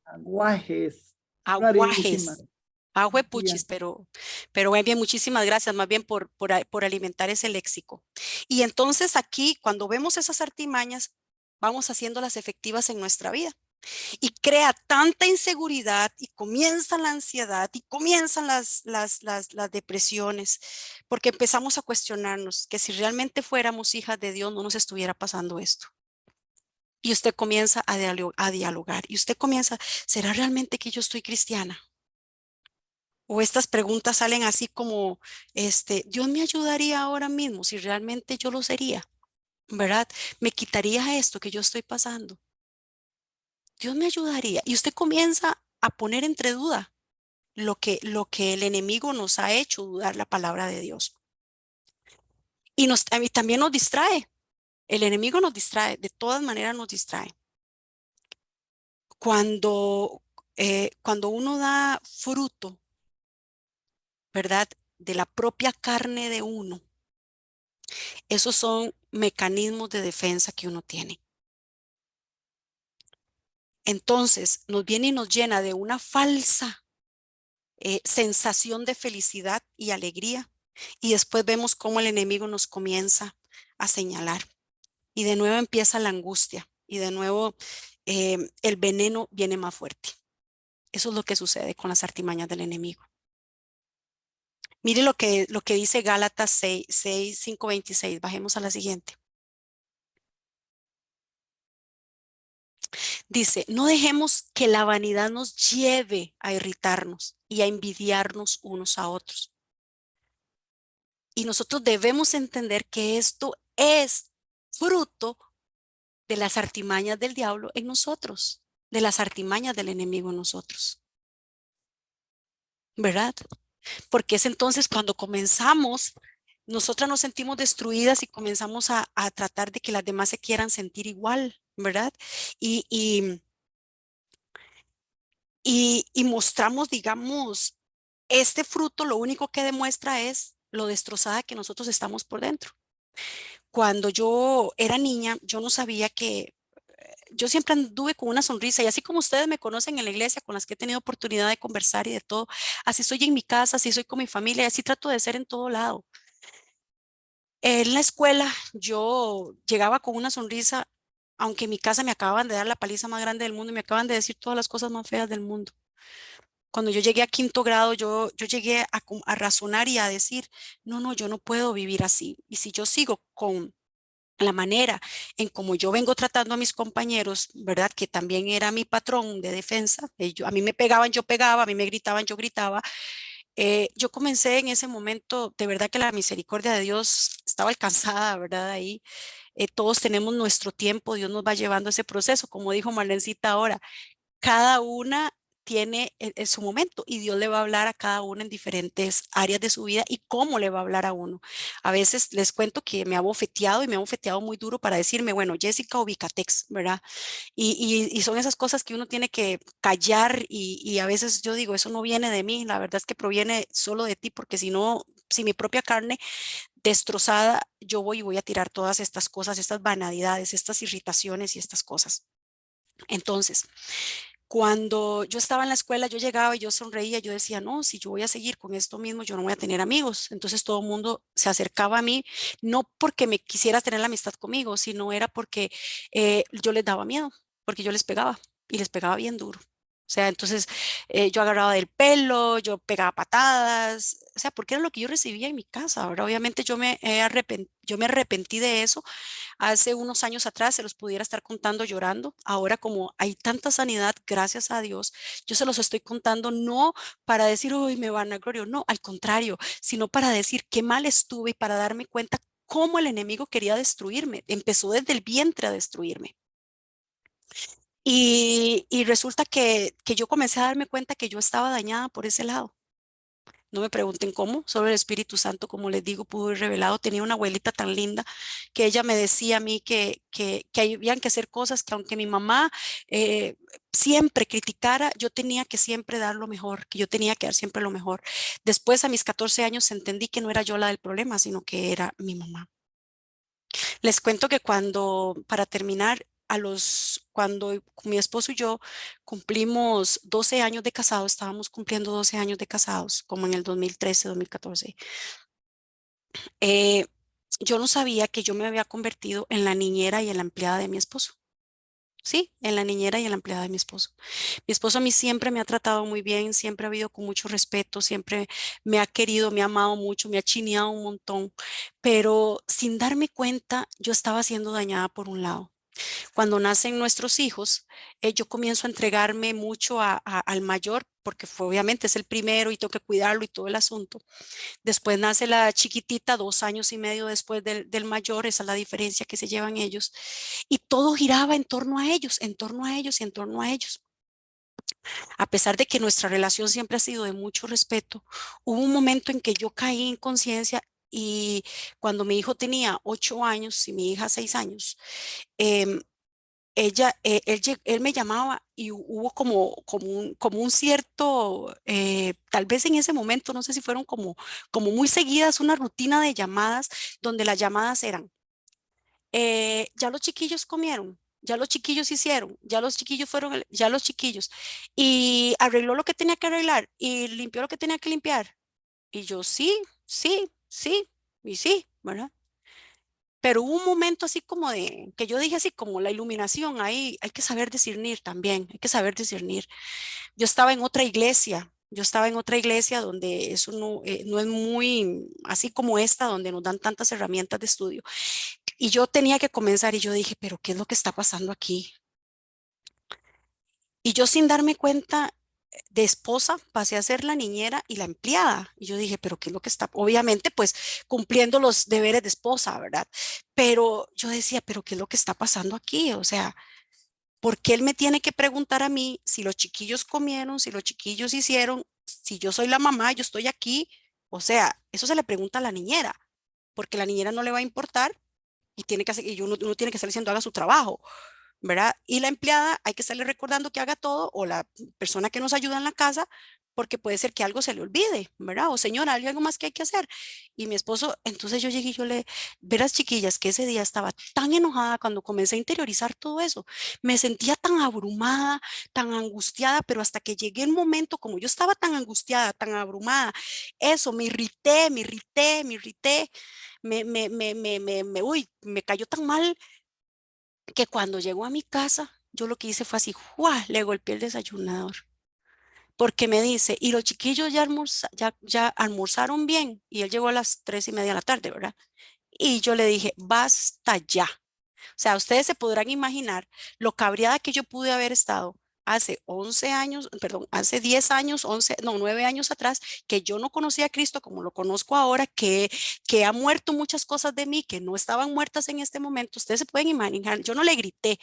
aguajes. Rarísima. aguajes. Agüe Ya. puchis, pero bien, muchísimas gracias más bien por alimentar ese léxico. Y entonces aquí, cuando vemos esas artimañas, vamos haciéndolas efectivas en nuestra vida. Y crea tanta inseguridad y comienza la ansiedad y comienzan las depresiones, porque empezamos a cuestionarnos que si realmente fuéramos hijas de Dios no nos estuviera pasando esto. Y usted comienza a dialogar y usted comienza, ¿será realmente que yo estoy cristiana? O estas preguntas salen así como, Dios me ayudaría ahora mismo si realmente yo lo sería, ¿verdad? Me quitaría esto que yo estoy pasando. Dios me ayudaría. Y usted comienza a poner entre duda lo que el enemigo nos ha hecho dudar la palabra de Dios. Y también nos distrae. El enemigo nos distrae, de todas maneras nos distrae. Cuando uno da fruto ¿verdad? De la propia carne de uno. Esos son mecanismos de defensa que uno tiene. Entonces nos viene y nos llena de una falsa sensación de felicidad y alegría. Y después vemos cómo el enemigo nos comienza a señalar. Y de nuevo empieza la angustia. Y de nuevo el veneno viene más fuerte. Eso es lo que sucede con las artimañas del enemigo. Mire lo que dice Gálatas 6, 5, 26. Bajemos a la siguiente. Dice, no dejemos que la vanidad nos lleve a irritarnos y a envidiarnos unos a otros. Y nosotros debemos entender que esto es fruto de las artimañas del diablo en nosotros, de las artimañas del enemigo en nosotros. ¿Verdad? Porque es entonces cuando comenzamos, nosotras nos sentimos destruidas y comenzamos a tratar de que las demás se quieran sentir igual, ¿verdad? Y mostramos, digamos, este fruto lo único que demuestra es lo destrozada que nosotros estamos por dentro. Cuando yo era niña, yo no sabía que yo siempre anduve con una sonrisa y así como ustedes me conocen en la iglesia, con las que he tenido oportunidad de conversar y de todo, así soy en mi casa, así soy con mi familia, y así trato de ser en todo lado. En la escuela yo llegaba con una sonrisa, aunque en mi casa me acaban de dar la paliza más grande del mundo y me acaban de decir todas las cosas más feas del mundo. Cuando yo llegué a quinto grado, yo llegué a razonar y a decir, no, yo no puedo vivir así. Y si yo sigo con la manera en como yo vengo tratando a mis compañeros, ¿verdad? Que también era mi patrón de defensa. A mí me pegaban, yo pegaba, a mí me gritaban, yo gritaba. Yo comencé en ese momento, de verdad que la misericordia de Dios estaba alcanzada, ¿verdad? Ahí todos tenemos nuestro tiempo, Dios nos va llevando ese proceso, como dijo Marlencita ahora, cada una tiene su momento y Dios le va a hablar a cada una en diferentes áreas de su vida y cómo le va a hablar a uno. A veces les cuento que me ha bofeteado y me ha bofeteado muy duro para decirme, bueno, Jessica o Vicatex, ¿verdad? Y son esas cosas que uno tiene que callar y a veces yo digo, eso no viene de mí, la verdad es que proviene solo de ti, porque si no, si mi propia carne destrozada, yo voy a tirar todas estas cosas, estas banalidades, estas irritaciones y estas cosas. Entonces, cuando yo estaba en la escuela, yo llegaba y yo sonreía, yo decía, no, si yo voy a seguir con esto mismo, yo no voy a tener amigos. Entonces todo el mundo se acercaba a mí, no porque me quisiera tener la amistad conmigo, sino era porque yo les daba miedo, porque yo les pegaba y les pegaba bien duro. O sea, entonces yo agarraba del pelo, yo pegaba patadas, o sea, porque era lo que yo recibía en mi casa. Ahora, obviamente yo me arrepentí de eso hace unos años atrás, se los pudiera estar contando llorando. Ahora, como hay tanta sanidad, gracias a Dios, yo se los estoy contando no para decir, uy, me van a gloria, no, al contrario, sino para decir qué mal estuve y para darme cuenta cómo el enemigo quería destruirme. Empezó desde el vientre a destruirme. Y resulta que yo comencé a darme cuenta que yo estaba dañada por ese lado. No me pregunten cómo, solo el Espíritu Santo, como les digo, pudo ir revelado. Tenía una abuelita tan linda que ella me decía a mí que habían que hacer cosas que aunque mi mamá siempre criticara, yo tenía que siempre dar lo mejor, que yo tenía que dar siempre lo mejor. Después, a mis 14 años, entendí que no era yo la del problema, sino que era mi mamá. Les cuento que para terminar, cuando mi esposo y yo cumplimos 12 años de casados, estábamos cumpliendo 12 años de casados, como en el 2013, 2014, eh, yo no sabía que yo me había convertido en la niñera y en la empleada de mi esposo. Sí, en la niñera y en la empleada de mi esposo. Mi esposo a mí siempre me ha tratado muy bien, siempre ha habido con mucho respeto, siempre me ha querido, me ha amado mucho, me ha chineado un montón, pero sin darme cuenta yo estaba siendo dañada por un lado. Cuando nacen nuestros hijos, yo comienzo a entregarme mucho al mayor, porque obviamente es el primero y tengo que cuidarlo y todo el asunto. Después nace la chiquitita, 2 años y medio después del mayor, esa es la diferencia que se llevan ellos. Y todo giraba en torno a ellos, en torno a ellos y en torno a ellos. A pesar de que nuestra relación siempre ha sido de mucho respeto, hubo un momento en que yo caí en conciencia y cuando mi hijo tenía 8 años y mi hija 6 años, em, él me llamaba y hubo como un cierto, tal vez en ese momento, no sé si fueron como muy seguidas, una rutina de llamadas donde las llamadas eran, ya los chiquillos comieron, ya los chiquillos hicieron, ya los chiquillos fueron, ya los chiquillos, y arregló lo que tenía que arreglar y limpió lo que tenía que limpiar. Y yo, sí, sí, sí, y sí, ¿verdad? Pero hubo un momento así como de, que yo dije así como la iluminación, ahí hay que saber discernir también, hay que saber discernir. Yo estaba en otra iglesia, yo estaba en otra iglesia donde eso no es muy así como esta, donde nos dan tantas herramientas de estudio. Y yo tenía que comenzar y yo dije, pero ¿qué es lo que está pasando aquí? Y yo sin darme cuenta de esposa pasé a ser la niñera y la empleada. Y yo dije, pero ¿qué es lo que está? Obviamente, pues cumpliendo los deberes de esposa, ¿verdad? Pero yo decía, pero ¿qué es lo que está pasando aquí? O sea, ¿por qué él me tiene que preguntar a mí si los chiquillos comieron, si los chiquillos hicieron, si yo soy la mamá, yo estoy aquí? O sea, eso se le pregunta a la niñera, porque la niñera no le va a importar y tiene que hacer, y uno tiene que estar diciendo haga su trabajo, ¿verdad? Y la empleada hay que estarle recordando que haga todo, o la persona que nos ayuda en la casa, porque puede ser que algo se le olvide, ¿verdad? O señora, hay algo más que hay que hacer. Y mi esposo, entonces yo llegué y verás chiquillas, que ese día estaba tan enojada cuando comencé a interiorizar todo eso. Me sentía tan abrumada, tan angustiada, pero hasta que llegué el momento, como yo estaba tan angustiada, tan abrumada, eso, me irrité, me cayó tan mal que cuando llegó a mi casa, yo lo que hice fue así, ¡juá! Le golpeé el desayunador. Porque me dice, y los chiquillos ya almorzaron bien. Y él llegó a las 3:30 de la tarde, ¿verdad? Y yo le dije, basta ya. O sea, ustedes se podrán imaginar lo cabreada que yo pude haber estado hace 11 años, perdón, hace 10 años, 11, no, 9 años atrás, que yo no conocía a Cristo como lo conozco ahora, que ha muerto muchas cosas de mí, que no estaban muertas en este momento. Ustedes se pueden imaginar, yo no le grité.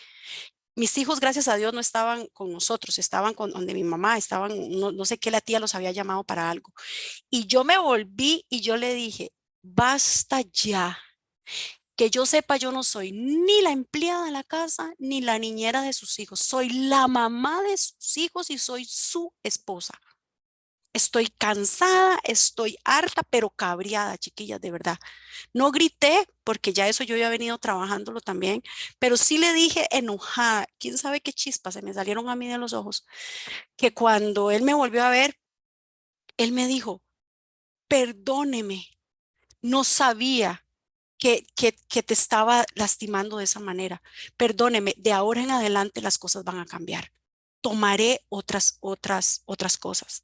Mis hijos, gracias a Dios, no estaban con nosotros, estaban con donde mi mamá, estaban, no sé qué la tía los había llamado para algo. Y yo me volví y yo le dije, basta ya. Que yo sepa, yo no soy ni la empleada de la casa ni la niñera de sus hijos. Soy la mamá de sus hijos y soy su esposa. Estoy cansada, estoy harta, pero cabreada, chiquillas, de verdad. No grité porque ya eso yo había venido trabajándolo también, pero sí le dije enojada. ¿Quién sabe qué chispas se me salieron a mí de los ojos? Que cuando él me volvió a ver, él me dijo, perdóneme, no sabía que te estaba lastimando de esa manera. Perdóneme, de ahora en adelante las cosas van a cambiar. Tomaré otras cosas.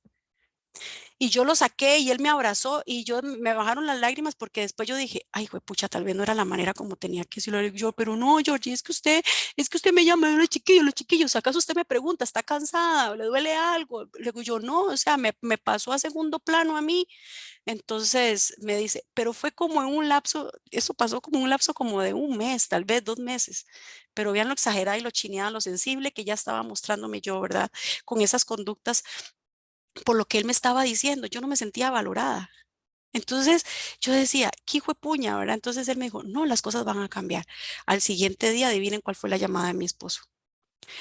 Y yo lo saqué y él me abrazó y me bajaron las lágrimas porque después yo dije, ay, pucha, tal vez no era la manera como tenía que decirlo yo, pero no, Georgie, es que usted me llama, los chiquillos, ¿acaso usted me pregunta, está cansada, le duele algo? Le digo yo, no, o sea, me pasó a segundo plano a mí. Entonces me dice, pero fue como en un lapso, eso pasó como un lapso como de un mes, tal vez 2 meses, pero vean lo exagerada y lo chineada, lo sensible que ya estaba mostrándome yo, ¿verdad? Con esas conductas por lo que él me estaba diciendo, yo no me sentía valorada. Entonces yo decía, ¿qué hijo de puña, verdad? Entonces él me dijo, no, las cosas van a cambiar. Al siguiente día, adivinen cuál fue la llamada de mi esposo.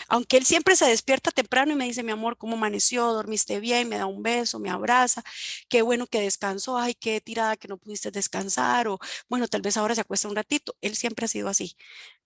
Aunque él siempre se despierta temprano y me dice, mi amor, ¿cómo amaneció? ¿Dormiste bien? Me da un beso, me abraza. Qué bueno que descansó. Ay, qué tirada que no pudiste descansar. O bueno, tal vez ahora se acuesta un ratito. Él siempre ha sido así.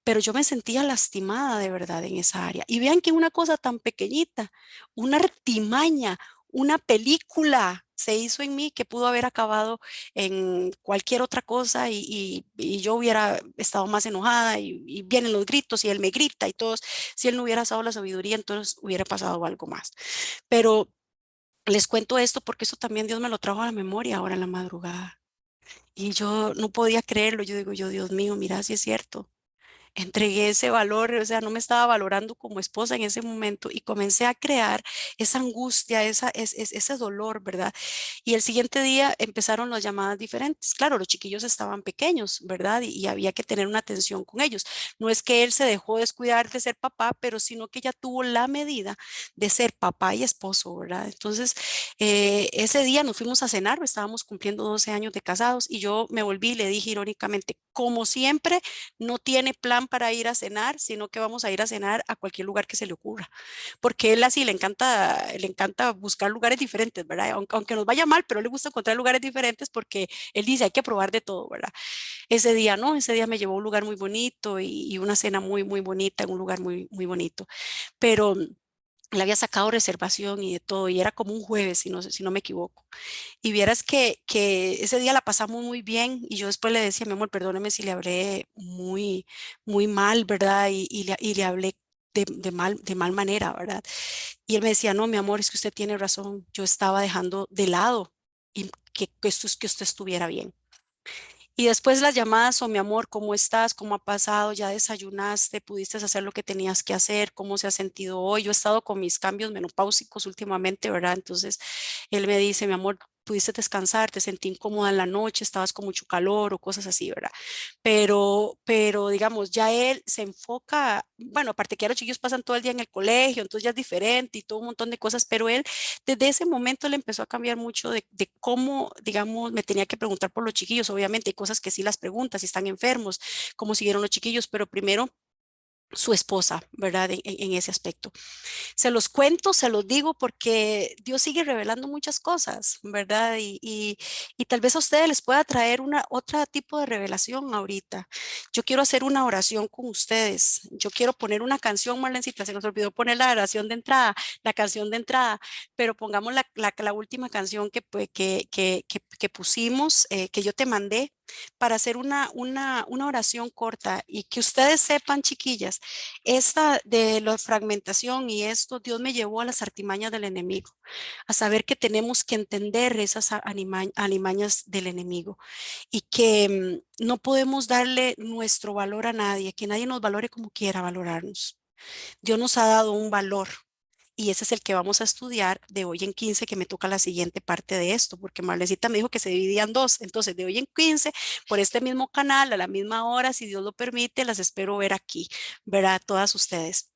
Pero yo me sentía lastimada de verdad en esa área. Y vean que una cosa tan pequeñita, una artimaña, una película se hizo en mí que pudo haber acabado en cualquier otra cosa y yo hubiera estado más enojada y vienen los gritos y él me grita y todos, si él no hubiera usado la sabiduría, entonces hubiera pasado algo más. Pero les cuento esto porque eso también Dios me lo trajo a la memoria ahora en la madrugada. Y yo no podía creerlo, yo digo, Dios mío, mira si es cierto. Entregué ese valor, o sea, no me estaba valorando como esposa en ese momento y comencé a crear esa angustia, ese dolor, ¿verdad? Y el siguiente día empezaron las llamadas diferentes. Claro, los chiquillos estaban pequeños, ¿verdad? Y había que tener una atención con ellos. No es que él se dejó descuidar de ser papá, pero sino que ya tuvo la medida de ser papá y esposo, ¿verdad? Entonces, ese día nos fuimos a cenar, estábamos cumpliendo 12 años de casados y yo me volví y le dije irónicamente, como siempre, no tiene plan plan para ir a cenar, sino que vamos a ir a cenar a cualquier lugar que se le ocurra, porque él así le encanta buscar lugares diferentes, ¿verdad? Aunque nos vaya mal, pero le gusta encontrar lugares diferentes porque él dice, hay que probar de todo, ¿verdad? Ese día, ¿no? Ese día me llevó a un lugar muy bonito y una cena muy, muy bonita en un lugar muy, muy bonito, pero le había sacado reservación y de todo, y era como un jueves, si no me equivoco. Y vieras que ese día la pasamos muy bien y yo después le decía, mi amor, perdóneme si le hablé muy, muy mal, ¿verdad? Y le hablé de mal manera, ¿verdad? Y él me decía, no, mi amor, es que usted tiene razón, yo estaba dejando de lado y que usted estuviera bien. Y después las llamadas, o mi amor, ¿cómo estás? ¿Cómo ha pasado? ¿Ya desayunaste? ¿Pudiste hacer lo que tenías que hacer? ¿Cómo se ha sentido hoy? Yo he estado con mis cambios menopáusicos últimamente, ¿verdad? Entonces él me dice, mi amor, ¿pudiste descansar? ¿Te sentí incómoda en la noche? ¿Estabas con mucho calor o cosas así, ¿verdad? Pero digamos, ya él se enfoca, bueno, aparte que ahora los chiquillos pasan todo el día en el colegio, entonces ya es diferente y todo un montón de cosas, pero él desde ese momento él empezó a cambiar mucho de cómo, digamos, me tenía que preguntar por los chiquillos. Obviamente hay cosas que sí las preguntas, si están enfermos, cómo siguieron los chiquillos, pero primero su esposa, ¿verdad? En ese aspecto. Se los cuento, se los digo porque Dios sigue revelando muchas cosas, ¿verdad? Y tal vez a ustedes les pueda traer una otra tipo de revelación ahorita. Yo quiero hacer una oración con ustedes. Yo quiero poner una canción, Marlencita, se nos olvidó poner la oración de entrada, la canción de entrada, pero pongamos la última canción que pusimos, que yo te mandé para hacer una oración corta y que ustedes sepan, chiquillas, esta de la fragmentación y esto, Dios me llevó a las artimañas del enemigo, a saber que tenemos que entender esas alimañas del enemigo y que no podemos darle nuestro valor a nadie, que nadie nos valore como quiera valorarnos. Dios nos ha dado un valor. Y ese es el que vamos a estudiar de hoy en 15, que me toca la siguiente parte de esto, porque Marlecita me dijo que se dividían dos. Entonces, de hoy en 15, por este mismo canal, a la misma hora, si Dios lo permite, las espero ver aquí, ¿verdad? Todas ustedes.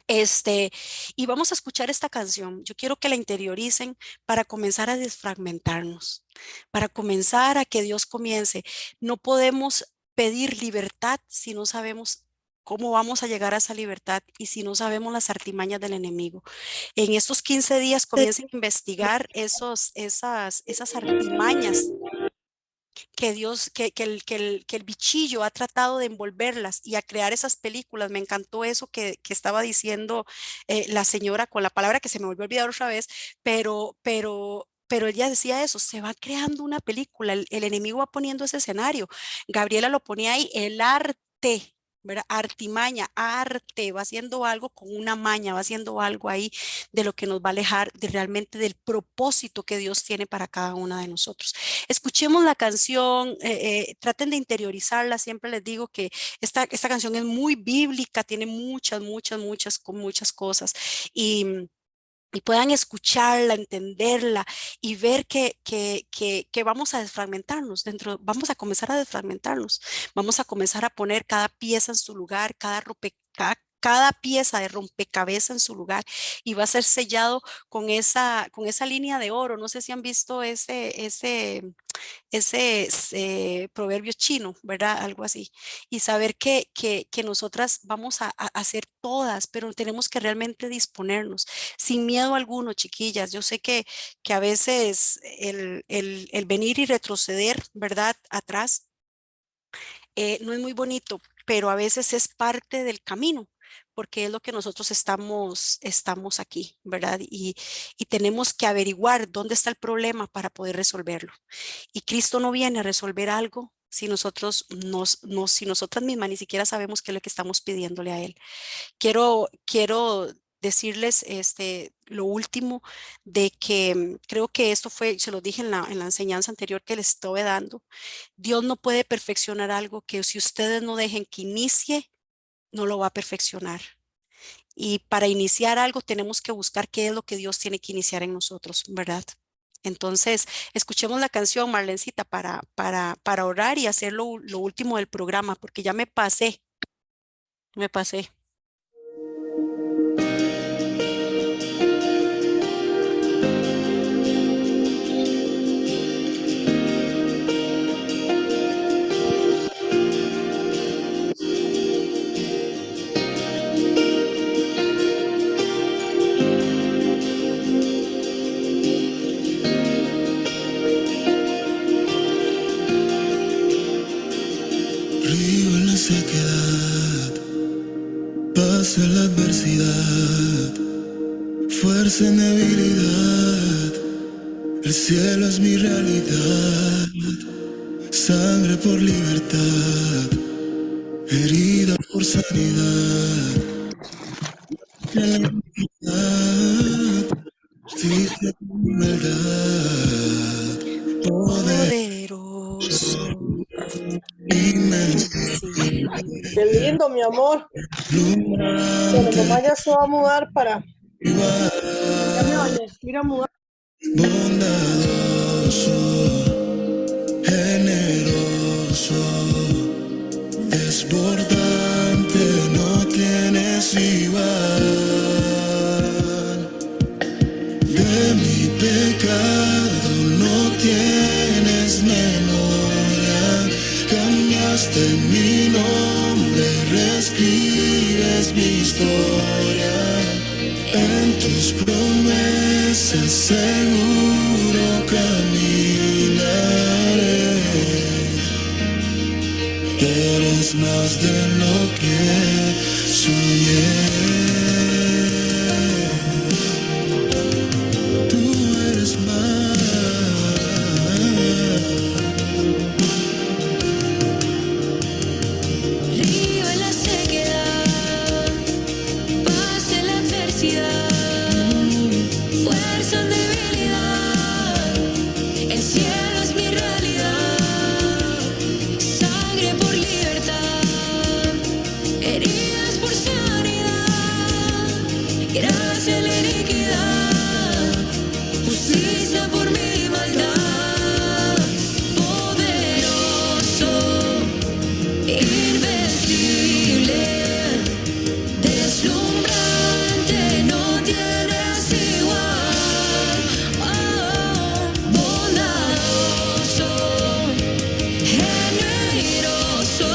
Este, y vamos a escuchar esta canción. Yo quiero que la interioricen para comenzar a desfragmentarnos, para comenzar a que Dios comience. No podemos pedir libertad si no sabemos cómo vamos a llegar a esa libertad y si no sabemos las artimañas del enemigo. En estos 15 días comiencen a investigar esas artimañas que Dios, que el bichillo ha tratado de envolverlas y a crear esas películas. Me encantó eso que estaba diciendo la señora con la palabra que se me volvió a olvidar otra vez, pero ella decía eso, se va creando una película, el enemigo va poniendo ese escenario. Gabriela lo ponía ahí, el arte. ¿Verdad? Artimaña, arte, va haciendo algo con una maña, va haciendo algo ahí de lo que nos va a alejar de realmente del propósito que Dios tiene para cada una de nosotros. Escuchemos la canción, traten de interiorizarla. Siempre les digo que esta canción es muy bíblica, tiene muchas cosas y puedan escucharla, entenderla y ver que vamos a desfragmentarnos dentro, vamos a comenzar a desfragmentarnos, vamos a comenzar a poner cada pieza en su lugar, cada pieza de rompecabezas en su lugar y va a ser sellado con esa línea de oro. No sé si han visto ese proverbio chino, ¿verdad? Algo así. Y saber que nosotras vamos a hacer todas, pero tenemos que realmente disponernos sin miedo alguno, chiquillas. Yo sé que a veces el venir y retroceder, ¿verdad? Atrás no es muy bonito, pero a veces es parte del camino, porque es lo que nosotros estamos aquí, ¿verdad? Y tenemos que averiguar dónde está el problema para poder resolverlo. Y Cristo no viene a resolver algo si si nosotras mismas ni siquiera sabemos qué es lo que estamos pidiéndole a Él. Quiero decirles lo último de que creo que esto fue, se lo dije en la enseñanza anterior que les estuve dando. Dios no puede perfeccionar algo que si ustedes no dejen que inicie, no lo va a perfeccionar. Y para iniciar algo tenemos que buscar qué es lo que Dios tiene que iniciar en nosotros, ¿verdad? Entonces, escuchemos la canción, Marlencita, para orar y hacer lo último del programa, porque ya me pasé. Río en la sequedad, paz en la adversidad, fuerza en debilidad. El cielo es mi realidad, sangre por libertad, herida por sanidad. En la iniquidad, justicia por humildad, poder Poderoso. inmenso, Sí. Qué lindo, mi amor. Bueno, mamá ya se va a mudar para... Ya me bañé, mira a mudar. bondadoso, generoso, desbordante, no tienes igual. De mi pecado no tienes memoria, cambiaste mi nombre, reescribes mi historia. En tus promesas seguro caminaré. Eres más de lo que soñé. Tú eres más. Río en la sequedad, paz en la adversidad, fuerza en debilidad. El cielo es mi realidad, sangre por libertad, heridas por sanidad, gracia en la iniquidad, justicia por mi maldad. Poderoso, invencible, deslumbrante, no tienes igual. Oh, bondadoso, generoso,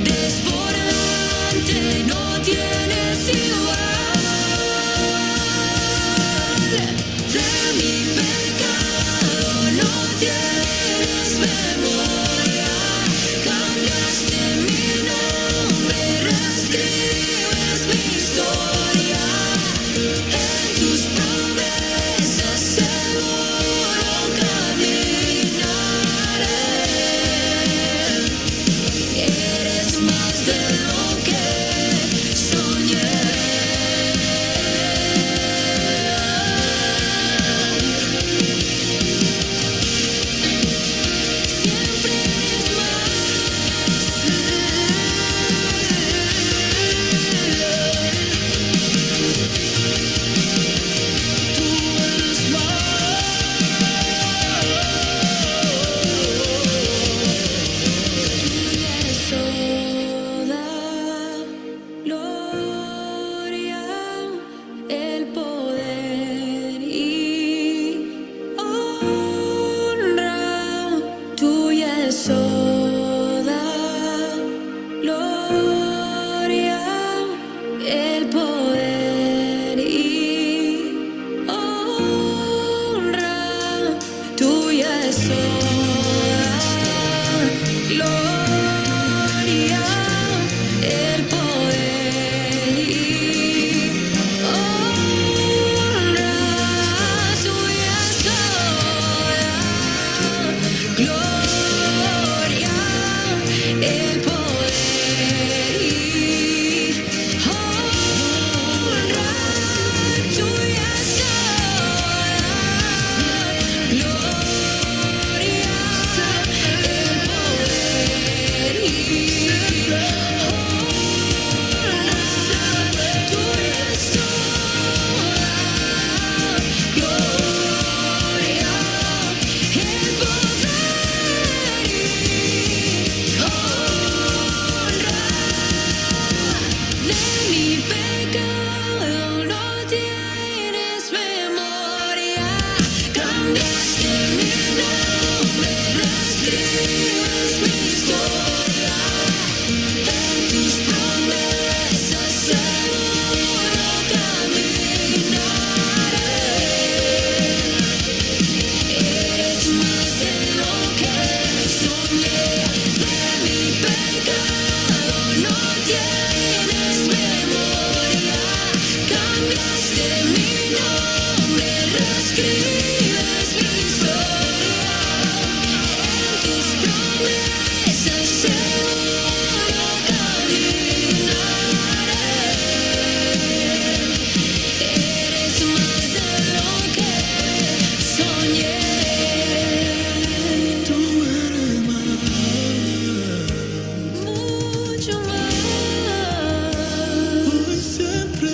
desbordante, no tienes igual. De mi pecado no tienes memoria, cambiaste mi nombre, reescribes mi historia. En tus promesas seguro caminaré. Eres más de lo que soñé. Siempre eres toda gloria, el poder y honra. Tuya es toda gloria, el poder y honra. Tuya es toda gloria, el poder y honra. Tuya es toda gloria, es el seguro caminaré. Eres más de lo que soñé. Tú eres más. Mucho más. Hoy siempre.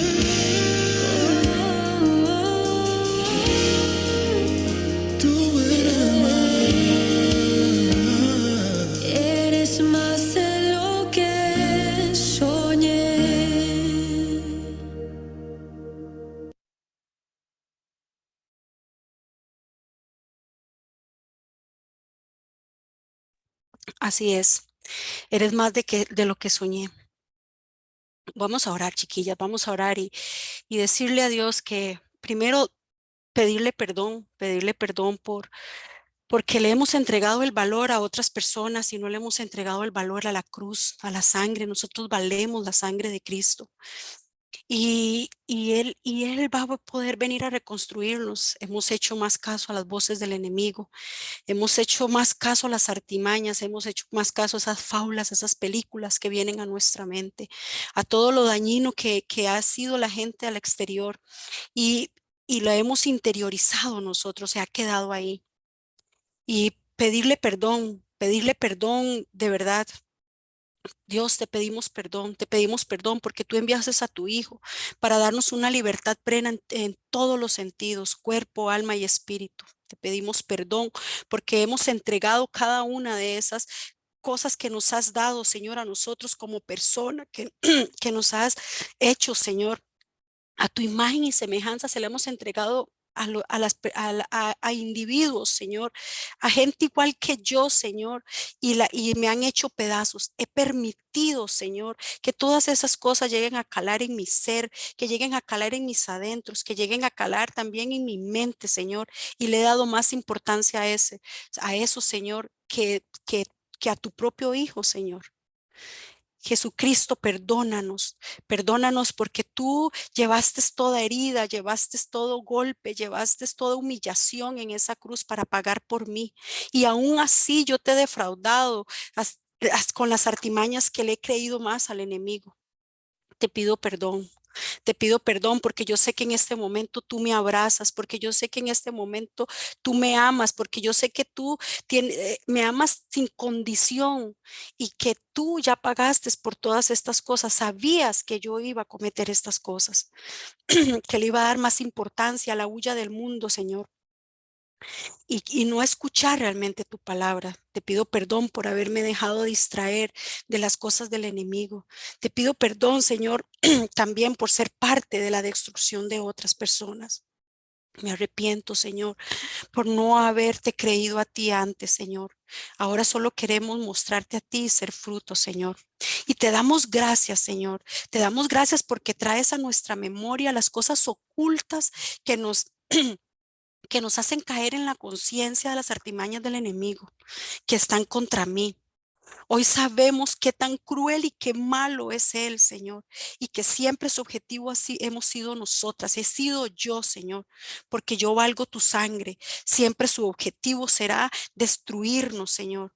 Tú eres más. Eres más de lo que soñé. Así es. Eres más de lo que soñé. Vamos a orar, chiquillas, vamos a orar y decirle a Dios que primero pedirle perdón porque le hemos entregado el valor a otras personas y no le hemos entregado el valor a la cruz, a la sangre. Nosotros valemos la sangre de Cristo. Y él va a poder venir a reconstruirnos. Hemos hecho más caso a las voces del enemigo. Hemos hecho más caso a las artimañas, hemos hecho más caso a esas fábulas, a esas películas que vienen a nuestra mente, a todo lo dañino que ha sido la gente al exterior y, y lo hemos interiorizado nosotros, se ha quedado ahí. Y pedirle perdón de verdad. Dios, te pedimos perdón porque tú enviaste a tu Hijo para darnos una libertad plena en todos los sentidos, cuerpo, alma y espíritu. Te pedimos perdón porque hemos entregado cada una de esas cosas que nos has dado, Señor, a nosotros como persona, que nos has hecho, Señor. A tu imagen y semejanza se le hemos entregado a individuos, Señor, a gente igual que yo, Señor, y me han hecho pedazos. He permitido, Señor, que todas esas cosas lleguen a calar en mi ser, que lleguen a calar en mis adentros, que lleguen a calar también en mi mente, Señor, y le he dado más importancia a eso, Señor, que a tu propio Hijo, Señor. Jesucristo, perdónanos porque tú llevaste toda herida, llevaste todo golpe, llevaste toda humillación en esa cruz para pagar por mí. Y aún así yo te he defraudado con las artimañas que le he creído más al enemigo. Te pido perdón. Te pido perdón porque yo sé que en este momento tú me abrazas, porque yo sé que en este momento tú me amas, porque yo sé que tú me amas sin condición y que tú ya pagaste por todas estas cosas. Sabías que yo iba a cometer estas cosas, que le iba a dar más importancia a la huya del mundo, Señor. Y no escuchar realmente tu palabra. Te pido perdón por haberme dejado distraer de las cosas del enemigo. Te pido perdón, Señor, también por ser parte de la destrucción de otras personas. Me arrepiento, Señor, por no haberte creído a ti antes, Señor. Ahora solo queremos mostrarte a ti y ser fruto, Señor. Y te damos gracias, Señor. Te damos gracias porque traes a nuestra memoria las cosas ocultas que nos que nos hacen caer en la conciencia de las artimañas del enemigo que están contra mí. Hoy sabemos qué tan cruel y qué malo es él, Señor, y que siempre su objetivo así hemos sido nosotras, he sido yo, Señor, porque yo valgo tu sangre. Siempre su objetivo será destruirnos, Señor.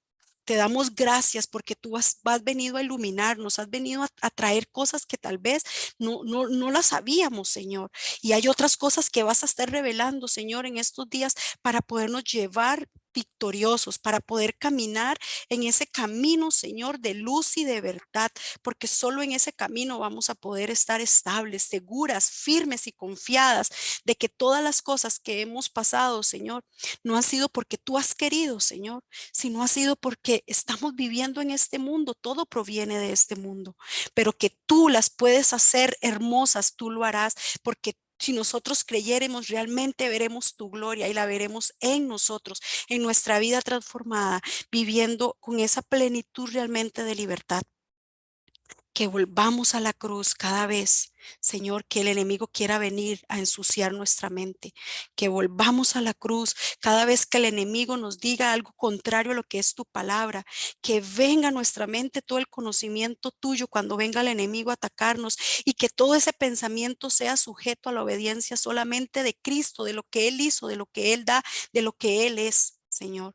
Te damos gracias porque tú has venido a iluminarnos, has venido a traer cosas que tal vez no las sabíamos, Señor. Y hay otras cosas que vas a estar revelando, Señor, en estos días para podernos llevar victoriosos, para poder caminar en ese camino, Señor, de luz y de verdad, porque solo en ese camino vamos a poder estar estables, seguras, firmes y confiadas de que todas las cosas que hemos pasado, Señor, no han sido porque tú has querido, Señor, sino ha sido porque estamos viviendo en este mundo, todo proviene de este mundo, pero que tú las puedes hacer hermosas, tú lo harás, porque si nosotros creyéremos, realmente veremos tu gloria y la veremos en nosotros, en nuestra vida transformada, viviendo con esa plenitud realmente de libertad. Que volvamos a la cruz cada vez, Señor, que el enemigo quiera venir a ensuciar nuestra mente. Que volvamos a la cruz cada vez que el enemigo nos diga algo contrario a lo que es tu palabra. Que venga a nuestra mente todo el conocimiento tuyo cuando venga el enemigo a atacarnos y que todo ese pensamiento sea sujeto a la obediencia solamente de Cristo, de lo que Él hizo, de lo que Él da, de lo que Él es, Señor.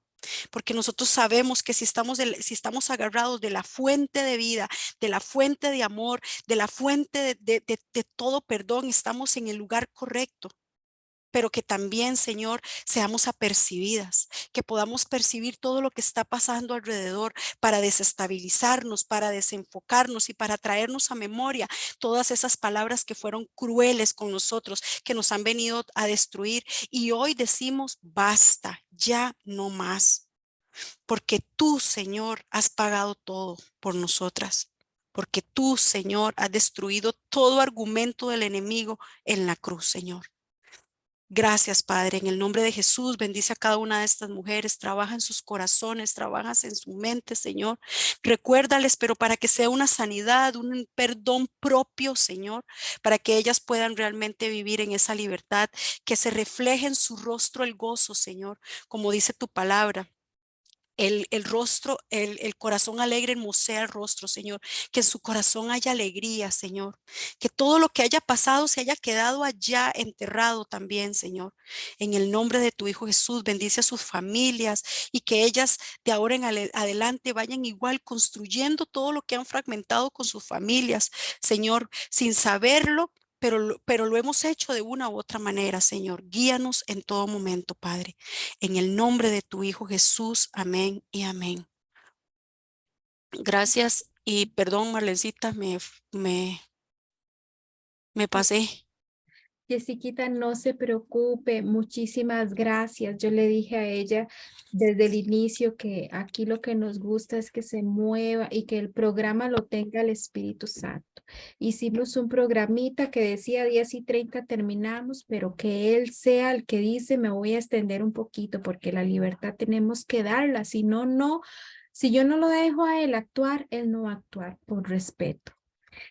porque nosotros sabemos que si estamos agarrados de la fuente de vida, de la fuente de amor, de la fuente de todo perdón, estamos en el lugar correcto. Pero que también, Señor, seamos apercibidas, que podamos percibir todo lo que está pasando alrededor para desestabilizarnos, para desenfocarnos y para traernos a memoria todas esas palabras que fueron crueles con nosotros, que nos han venido a destruir. Y hoy decimos, basta, ya no más, porque tú, Señor, has pagado todo por nosotras. Porque tú, Señor, has destruido todo argumento del enemigo en la cruz, Señor. Gracias, Padre, en el nombre de Jesús, bendice a cada una de estas mujeres, trabaja en sus corazones, trabajas en su mente, Señor. Recuérdales, pero para que sea una sanidad, un perdón propio, Señor, para que ellas puedan realmente vivir en esa libertad, que se refleje en su rostro el gozo, Señor, como dice tu palabra. El rostro, el corazón alegre hermosea el rostro, Señor. Que en su corazón haya alegría, Señor. Que todo lo que haya pasado se haya quedado allá enterrado también, Señor. En el nombre de tu Hijo Jesús, bendice a sus familias y que ellas de ahora en adelante vayan igual construyendo todo lo que han fragmentado con sus familias, Señor, sin saberlo. Pero lo hemos hecho de una u otra manera, Señor. Guíanos en todo momento, Padre. En el nombre de tu Hijo Jesús. Amén y amén. Gracias y perdón, Marlencita, me pasé. Jessiquita, no se preocupe, muchísimas gracias. Yo le dije a ella desde el inicio que aquí lo que nos gusta es que se mueva y que el programa lo tenga el Espíritu Santo. Hicimos un programita que decía 10:30 terminamos, pero que él sea el que dice me voy a extender un poquito porque la libertad tenemos que darla, si no, no, si yo no lo dejo a él actuar, él no va a actuar por respeto.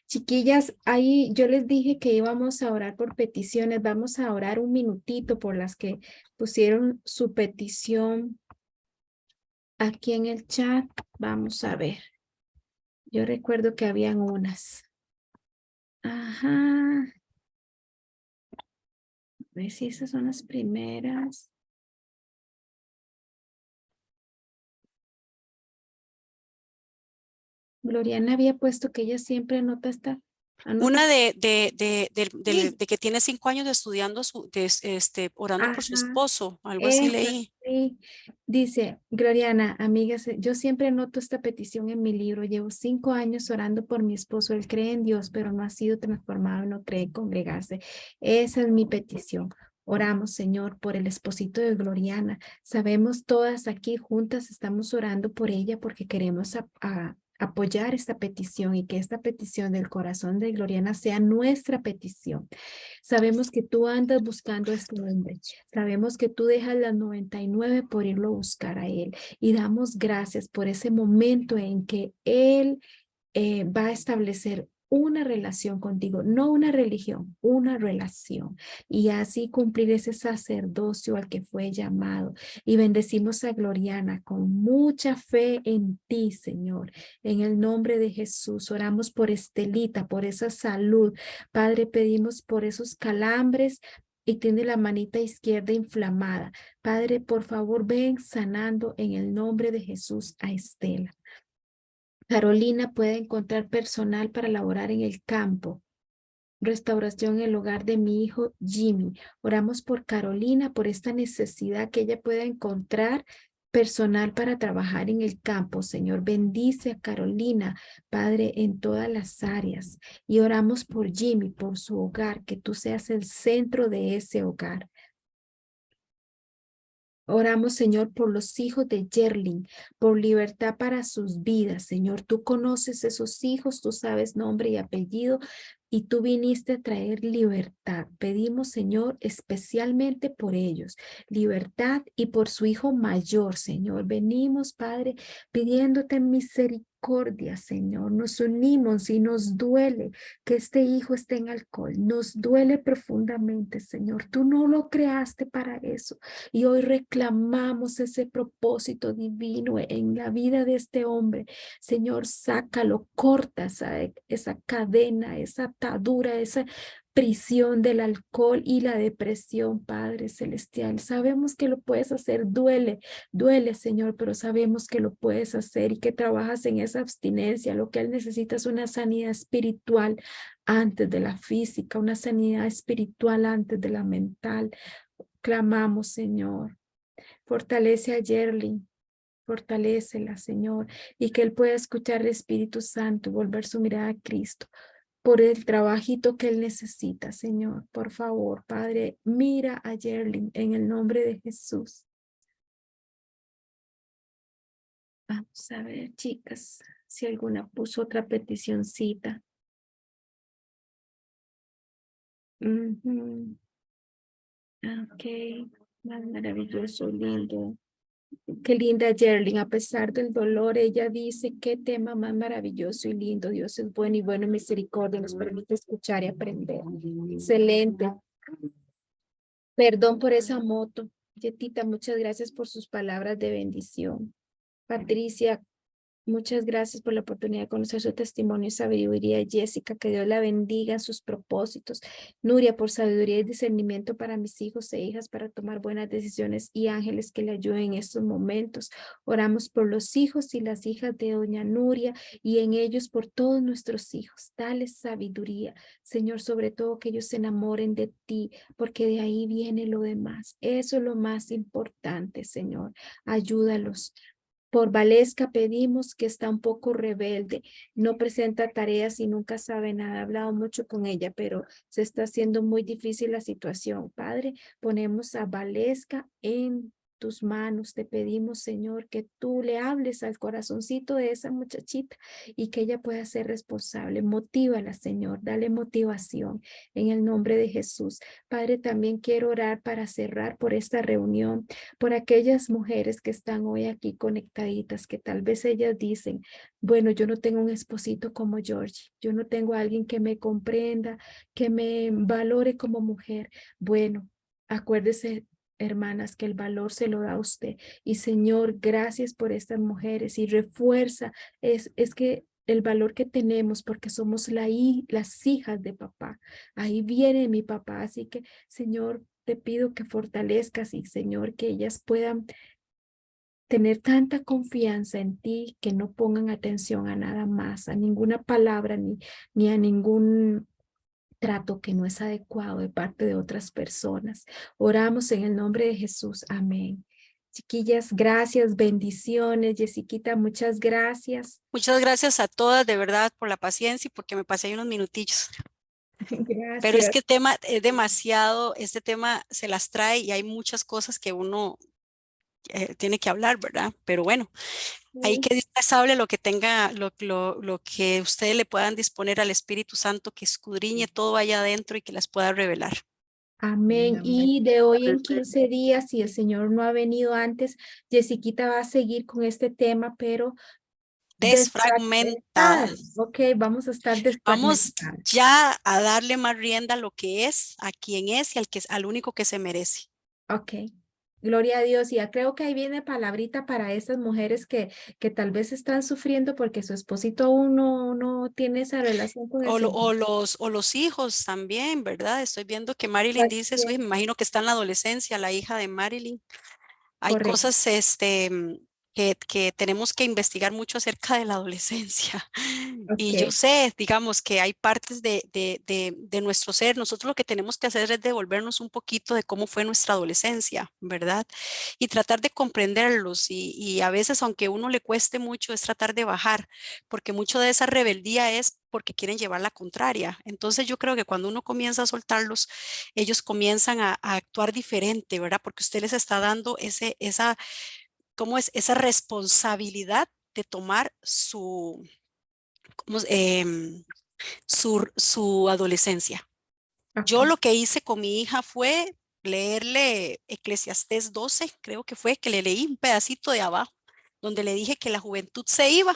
Chiquillas, ahí yo les dije que íbamos a orar por peticiones. Vamos a orar un minutito por las que pusieron su petición aquí en el chat. Vamos a ver. Yo recuerdo que habían unas. Ajá. A ver si esas son las primeras. Gloriana había puesto que ella siempre anota esta. Una de que tiene 5 años de estudiando, orando por su Ajá. esposo, algo así Esa, leí. sí. Dice, Gloriana, amigas, yo siempre anoto esta petición en mi libro. Llevo 5 años orando por mi esposo. Él cree en Dios, pero no ha sido transformado, no cree en congregarse. Esa es mi petición. Oramos, Señor, por el esposito de Gloriana. Sabemos todas aquí juntas, estamos orando por ella porque queremos apoyar esta petición y que esta petición del corazón de Gloriana sea nuestra petición. Sabemos que tú andas buscando a este hombre. Sabemos que tú dejas las 99 por irlo a buscar a él. Y damos gracias por ese momento en que él va a establecer una relación contigo, no una religión, una relación. Y así cumplir ese sacerdocio al que fue llamado. Y bendecimos a Gloriana con mucha fe en ti, Señor. En el nombre de Jesús, oramos por Estelita, por esa salud. Padre, pedimos por esos calambres y tiene la manita izquierda inflamada. Padre, por favor, ven sanando en el nombre de Jesús a Estela. Carolina puede encontrar personal para laborar en el campo. Restauración en el hogar de mi hijo Jimmy. Oramos por Carolina, por esta necesidad que ella pueda encontrar personal para trabajar en el campo. Señor, bendice a Carolina, Padre, en todas las áreas. Y oramos por Jimmy, por su hogar, que tú seas el centro de ese hogar. Oramos, Señor, por los hijos de Yerlin, por libertad para sus vidas. Señor, tú conoces esos hijos, tú sabes nombre y apellido y tú viniste a traer libertad. Pedimos, Señor, especialmente por ellos, libertad y por su hijo mayor, Señor. Venimos, Padre, pidiéndote misericordia, Señor. Nos unimos y nos duele que este hijo esté en alcohol. Nos duele profundamente, Señor. Tú no lo creaste para eso. Y hoy reclamamos ese propósito divino en la vida de este hombre. Señor, sácalo, corta esa cadena, esa atadura, prisión del alcohol y la depresión, Padre Celestial. Sabemos que lo puedes hacer, duele, Señor, pero sabemos que lo puedes hacer y que trabajas en esa abstinencia. Lo que él necesita es una sanidad espiritual antes de la física, una sanidad espiritual antes de la mental. Clamamos, Señor. Fortalece a Yerlin. Fortalécela, Señor, y que él pueda escuchar al Espíritu Santo y volver su mirada a Cristo por el trabajito que él necesita, Señor. Por favor, Padre, mira a Yerlin en el nombre de Jesús. Vamos a ver, chicas, si alguna puso otra peticioncita. Ok, más maravilloso, lindo. Qué linda Yerlin, a pesar del dolor, ella dice, qué tema más maravilloso y lindo. Dios es bueno y bueno, misericordia, nos permite escuchar y aprender. Excelente. Perdón por esa moto. Yetita, muchas gracias por sus palabras de bendición. Patricia, muchas gracias por la oportunidad de conocer su testimonio y sabiduría. Jessica, que Dios la bendiga en sus propósitos. Nuria, por sabiduría y discernimiento para mis hijos e hijas para tomar buenas decisiones, y ángeles que le ayuden en estos momentos. Oramos por los hijos y las hijas de doña Nuria y en ellos por todos nuestros hijos. Dale sabiduría, Señor, sobre todo que ellos se enamoren de ti, porque de ahí viene lo demás. Eso es lo más importante, Señor. Ayúdalos. Por Valesca pedimos, que está un poco rebelde, no presenta tareas y nunca sabe nada. He hablado mucho con ella, pero se está haciendo muy difícil la situación. Padre, ponemos a Valesca en tus manos. Te pedimos, Señor, que tú le hables al corazoncito de esa muchachita y que ella pueda ser responsable. Motívala, Señor, dale motivación en el nombre de Jesús. Padre, también quiero orar para cerrar por esta reunión, por aquellas mujeres que están hoy aquí conectaditas, que tal vez ellas dicen, bueno, yo no tengo un esposito como Georgie, yo no tengo a alguien que me comprenda, que me valore como mujer. Bueno, acuérdese, hermanas, que el valor se lo da a usted. Y Señor, gracias por estas mujeres y refuerza, es que el valor que tenemos porque somos las hijas de papá. Ahí viene mi papá, así que Señor, te pido que fortalezcas y Señor, que ellas puedan tener tanta confianza en ti que no pongan atención a nada más, a ninguna palabra ni a ningún trato que no es adecuado de parte de otras personas. Oramos en el nombre de Jesús. Amén. Chiquillas, gracias, bendiciones. Jessiquita, muchas gracias. Muchas gracias a todas, de verdad, por la paciencia y porque me pasé ahí unos minutillos. Gracias. Pero es que el tema es demasiado, este tema se las trae y hay muchas cosas que uno tiene que hablar, ¿verdad? Pero bueno, ahí que Dios les hable lo que tenga, lo que ustedes le puedan disponer al Espíritu Santo, que escudriñe todo allá adentro y que las pueda revelar. Amén. Y de hoy en 15 días, si el Señor no ha venido antes, Jessiquita va a seguir con este tema, pero Desfragmentada. Ok, vamos a estar Vamos desfragmentadas. ya a darle más rienda a lo que es, a quien es y al único que se merece. Ok. Gloria a Dios. Y ya creo que ahí viene palabrita para esas mujeres que tal vez están sufriendo porque su esposito aún no tiene esa relación con el Señor. O los hijos también, ¿verdad? Estoy viendo que Marilyn dice, me imagino que está en la adolescencia, la hija de Marilyn. Hay Correcto. cosas que tenemos que investigar mucho acerca de la adolescencia. Y yo sé, digamos, que hay partes de nuestro ser. Nosotros lo que tenemos que hacer es devolvernos un poquito de cómo fue nuestra adolescencia, ¿verdad? Y tratar de comprenderlos. Y a veces, aunque a uno le cueste mucho, es tratar de bajar, porque mucho de esa rebeldía es porque quieren llevar la contraria. Entonces yo creo que cuando uno comienza a soltarlos, ellos comienzan a actuar diferente, ¿verdad? Porque usted les está dando esa responsabilidad de tomar su adolescencia. Yo lo que hice con mi hija fue leerle Eclesiastés 12, creo que fue, que le leí un pedacito de abajo, donde le dije que la juventud se iba,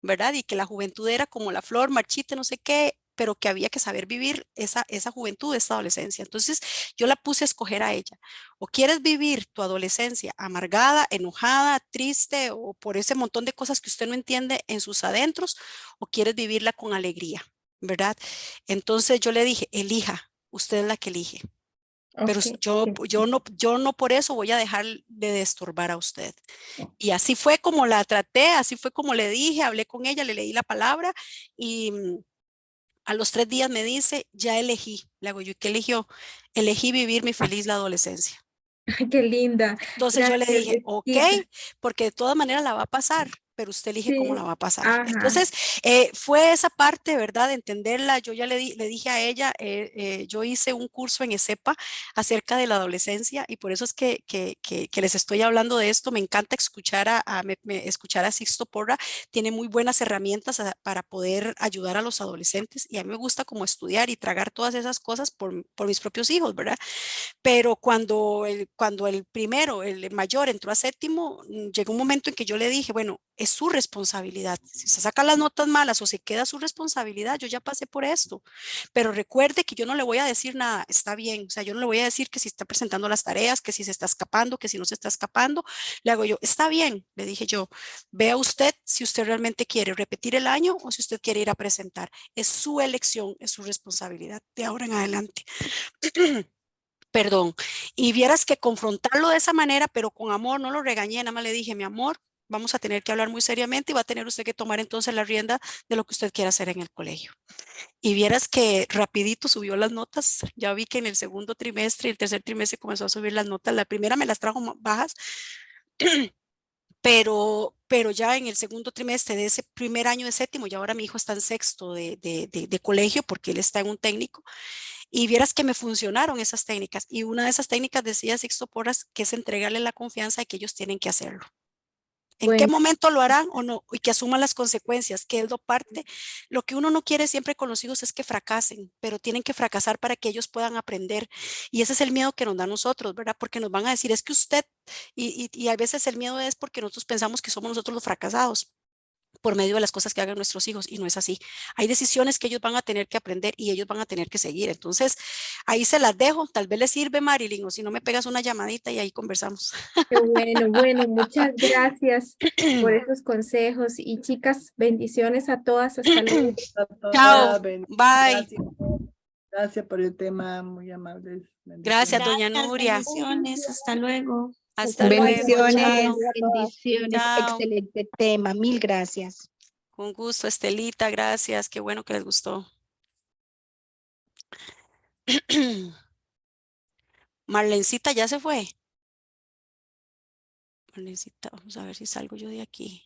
¿verdad? Y que la juventud era como la flor marchita, no sé qué, pero que había que saber vivir esa juventud, esa adolescencia. Entonces yo la puse a escoger a ella. O quieres vivir tu adolescencia amargada, enojada, triste o por ese montón de cosas que usted no entiende en sus adentros, o quieres vivirla con alegría. ¿verdad? Entonces yo le dije, elija, usted es la que elige. Pero Ok, yo no por eso voy a dejar de estorbar a usted. Y así fue como la traté, así fue como le dije, hablé con ella, le leí la palabra y a los 3 días me dice, ya elegí. Le hago yo, ¿y qué eligió? Elegí vivir mi feliz la adolescencia. Ay, qué linda. Entonces yo le Gracias, dije, ok, chica. porque de todas maneras la va a pasar, pero usted elige cómo la Sí, va a pasar. ajá. Entonces, fue esa parte, ¿verdad? De entenderla. Yo ya le dije a ella, yo hice un curso en ESEPA acerca de la adolescencia y por eso es que les estoy hablando de esto. Me encanta escuchar escuchar a Sixto Porra. Tiene muy buenas herramientas para poder ayudar a los adolescentes y a mí me gusta como estudiar y tragar todas esas cosas por mis propios hijos, ¿verdad? Pero cuando el primero, el mayor, entró a séptimo, llegó un momento en que yo le dije, bueno, es su responsabilidad. Si se saca las notas malas o se queda su responsabilidad, yo ya pasé por esto. Pero recuerde que yo no le voy a decir nada, está bien. O sea, yo no le voy a decir que si está presentando las tareas, que si se está escapando, que si no se está escapando. Le hago yo, está bien, le dije yo, vea usted si usted realmente quiere repetir el año o si usted quiere ir a presentar. Es su elección, es su responsabilidad de ahora en adelante. Perdón, y vieras que confrontarlo de esa manera, pero con amor, no lo regañé, nada más le dije, mi amor, vamos a tener que hablar muy seriamente y va a tener usted que tomar entonces la rienda de lo que usted quiera hacer en el colegio. Y vieras que rapidito subió las notas, ya vi que en el segundo trimestre y el tercer trimestre comenzó a subir las notas, la primera me las trajo bajas, pero ya en el segundo trimestre de ese primer año de séptimo, y ahora mi hijo está en sexto de colegio porque él está en un técnico, y vieras que me funcionaron esas técnicas. Y una de esas técnicas decía Sixto Porras que es entregarle la confianza de que ellos tienen que hacerlo. ¿En qué Bueno, momento lo harán o no? Y que asuman las consecuencias, que es lo parte. Lo que uno no quiere siempre con los hijos es que fracasen, pero tienen que fracasar para que ellos puedan aprender. Y ese es el miedo que nos da a nosotros, ¿verdad? Porque nos van a decir, es que usted, y a veces el miedo es porque nosotros pensamos que somos nosotros los fracasados por medio de las cosas que hagan nuestros hijos y no es así. Hay decisiones que ellos van a tener que aprender y ellos van a tener que seguir. Entonces, ahí se las dejo. Tal vez les sirve, Marilyn, o si no me pegas una llamadita y ahí conversamos. qué bueno, bueno, muchas gracias por esos consejos y chicas, bendiciones a todas, hasta luego. A Chao, todas, bye. gracias. Gracias por el tema, muy amables. Gracias, doña Gracias, Nuria. bendiciones. Hasta luego. Hasta luego. Bendiciones, Chao. bendiciones, Chao. excelente tema, mil gracias. Con gusto, Estelita, gracias. Qué bueno que les gustó. Marlencita ya se fue. Marlencita, vamos a ver si salgo yo de aquí.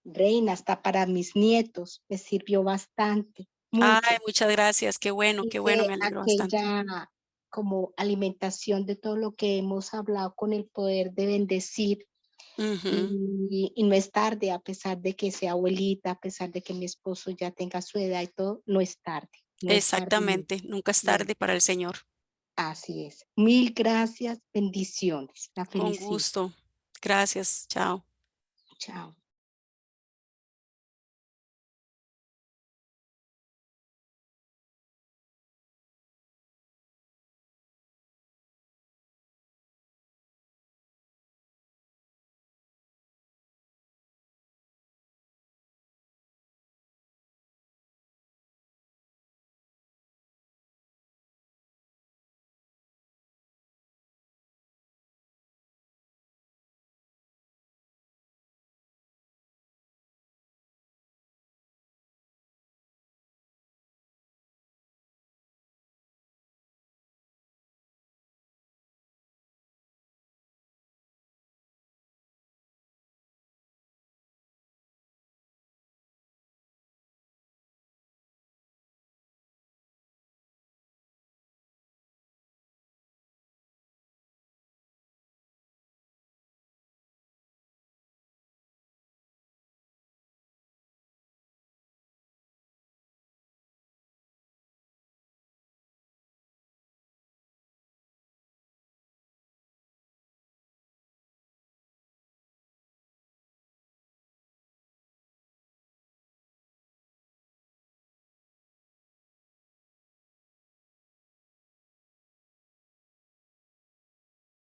Reina, hasta para mis nietos me sirvió bastante, mucho. Ay, muchas gracias. Qué bueno, me alegro bastante. Aquella como alimentación de todo lo que hemos hablado con el poder de bendecir. Ujú. Y no es tarde, a pesar de que sea abuelita, a pesar de que mi esposo ya tenga su edad y todo, no es tarde. No es tarde. Exactamente, nunca es tarde para el Señor. Así es. Mil gracias, bendiciones. La Con felicito. gusto. Gracias. Chao. Chao.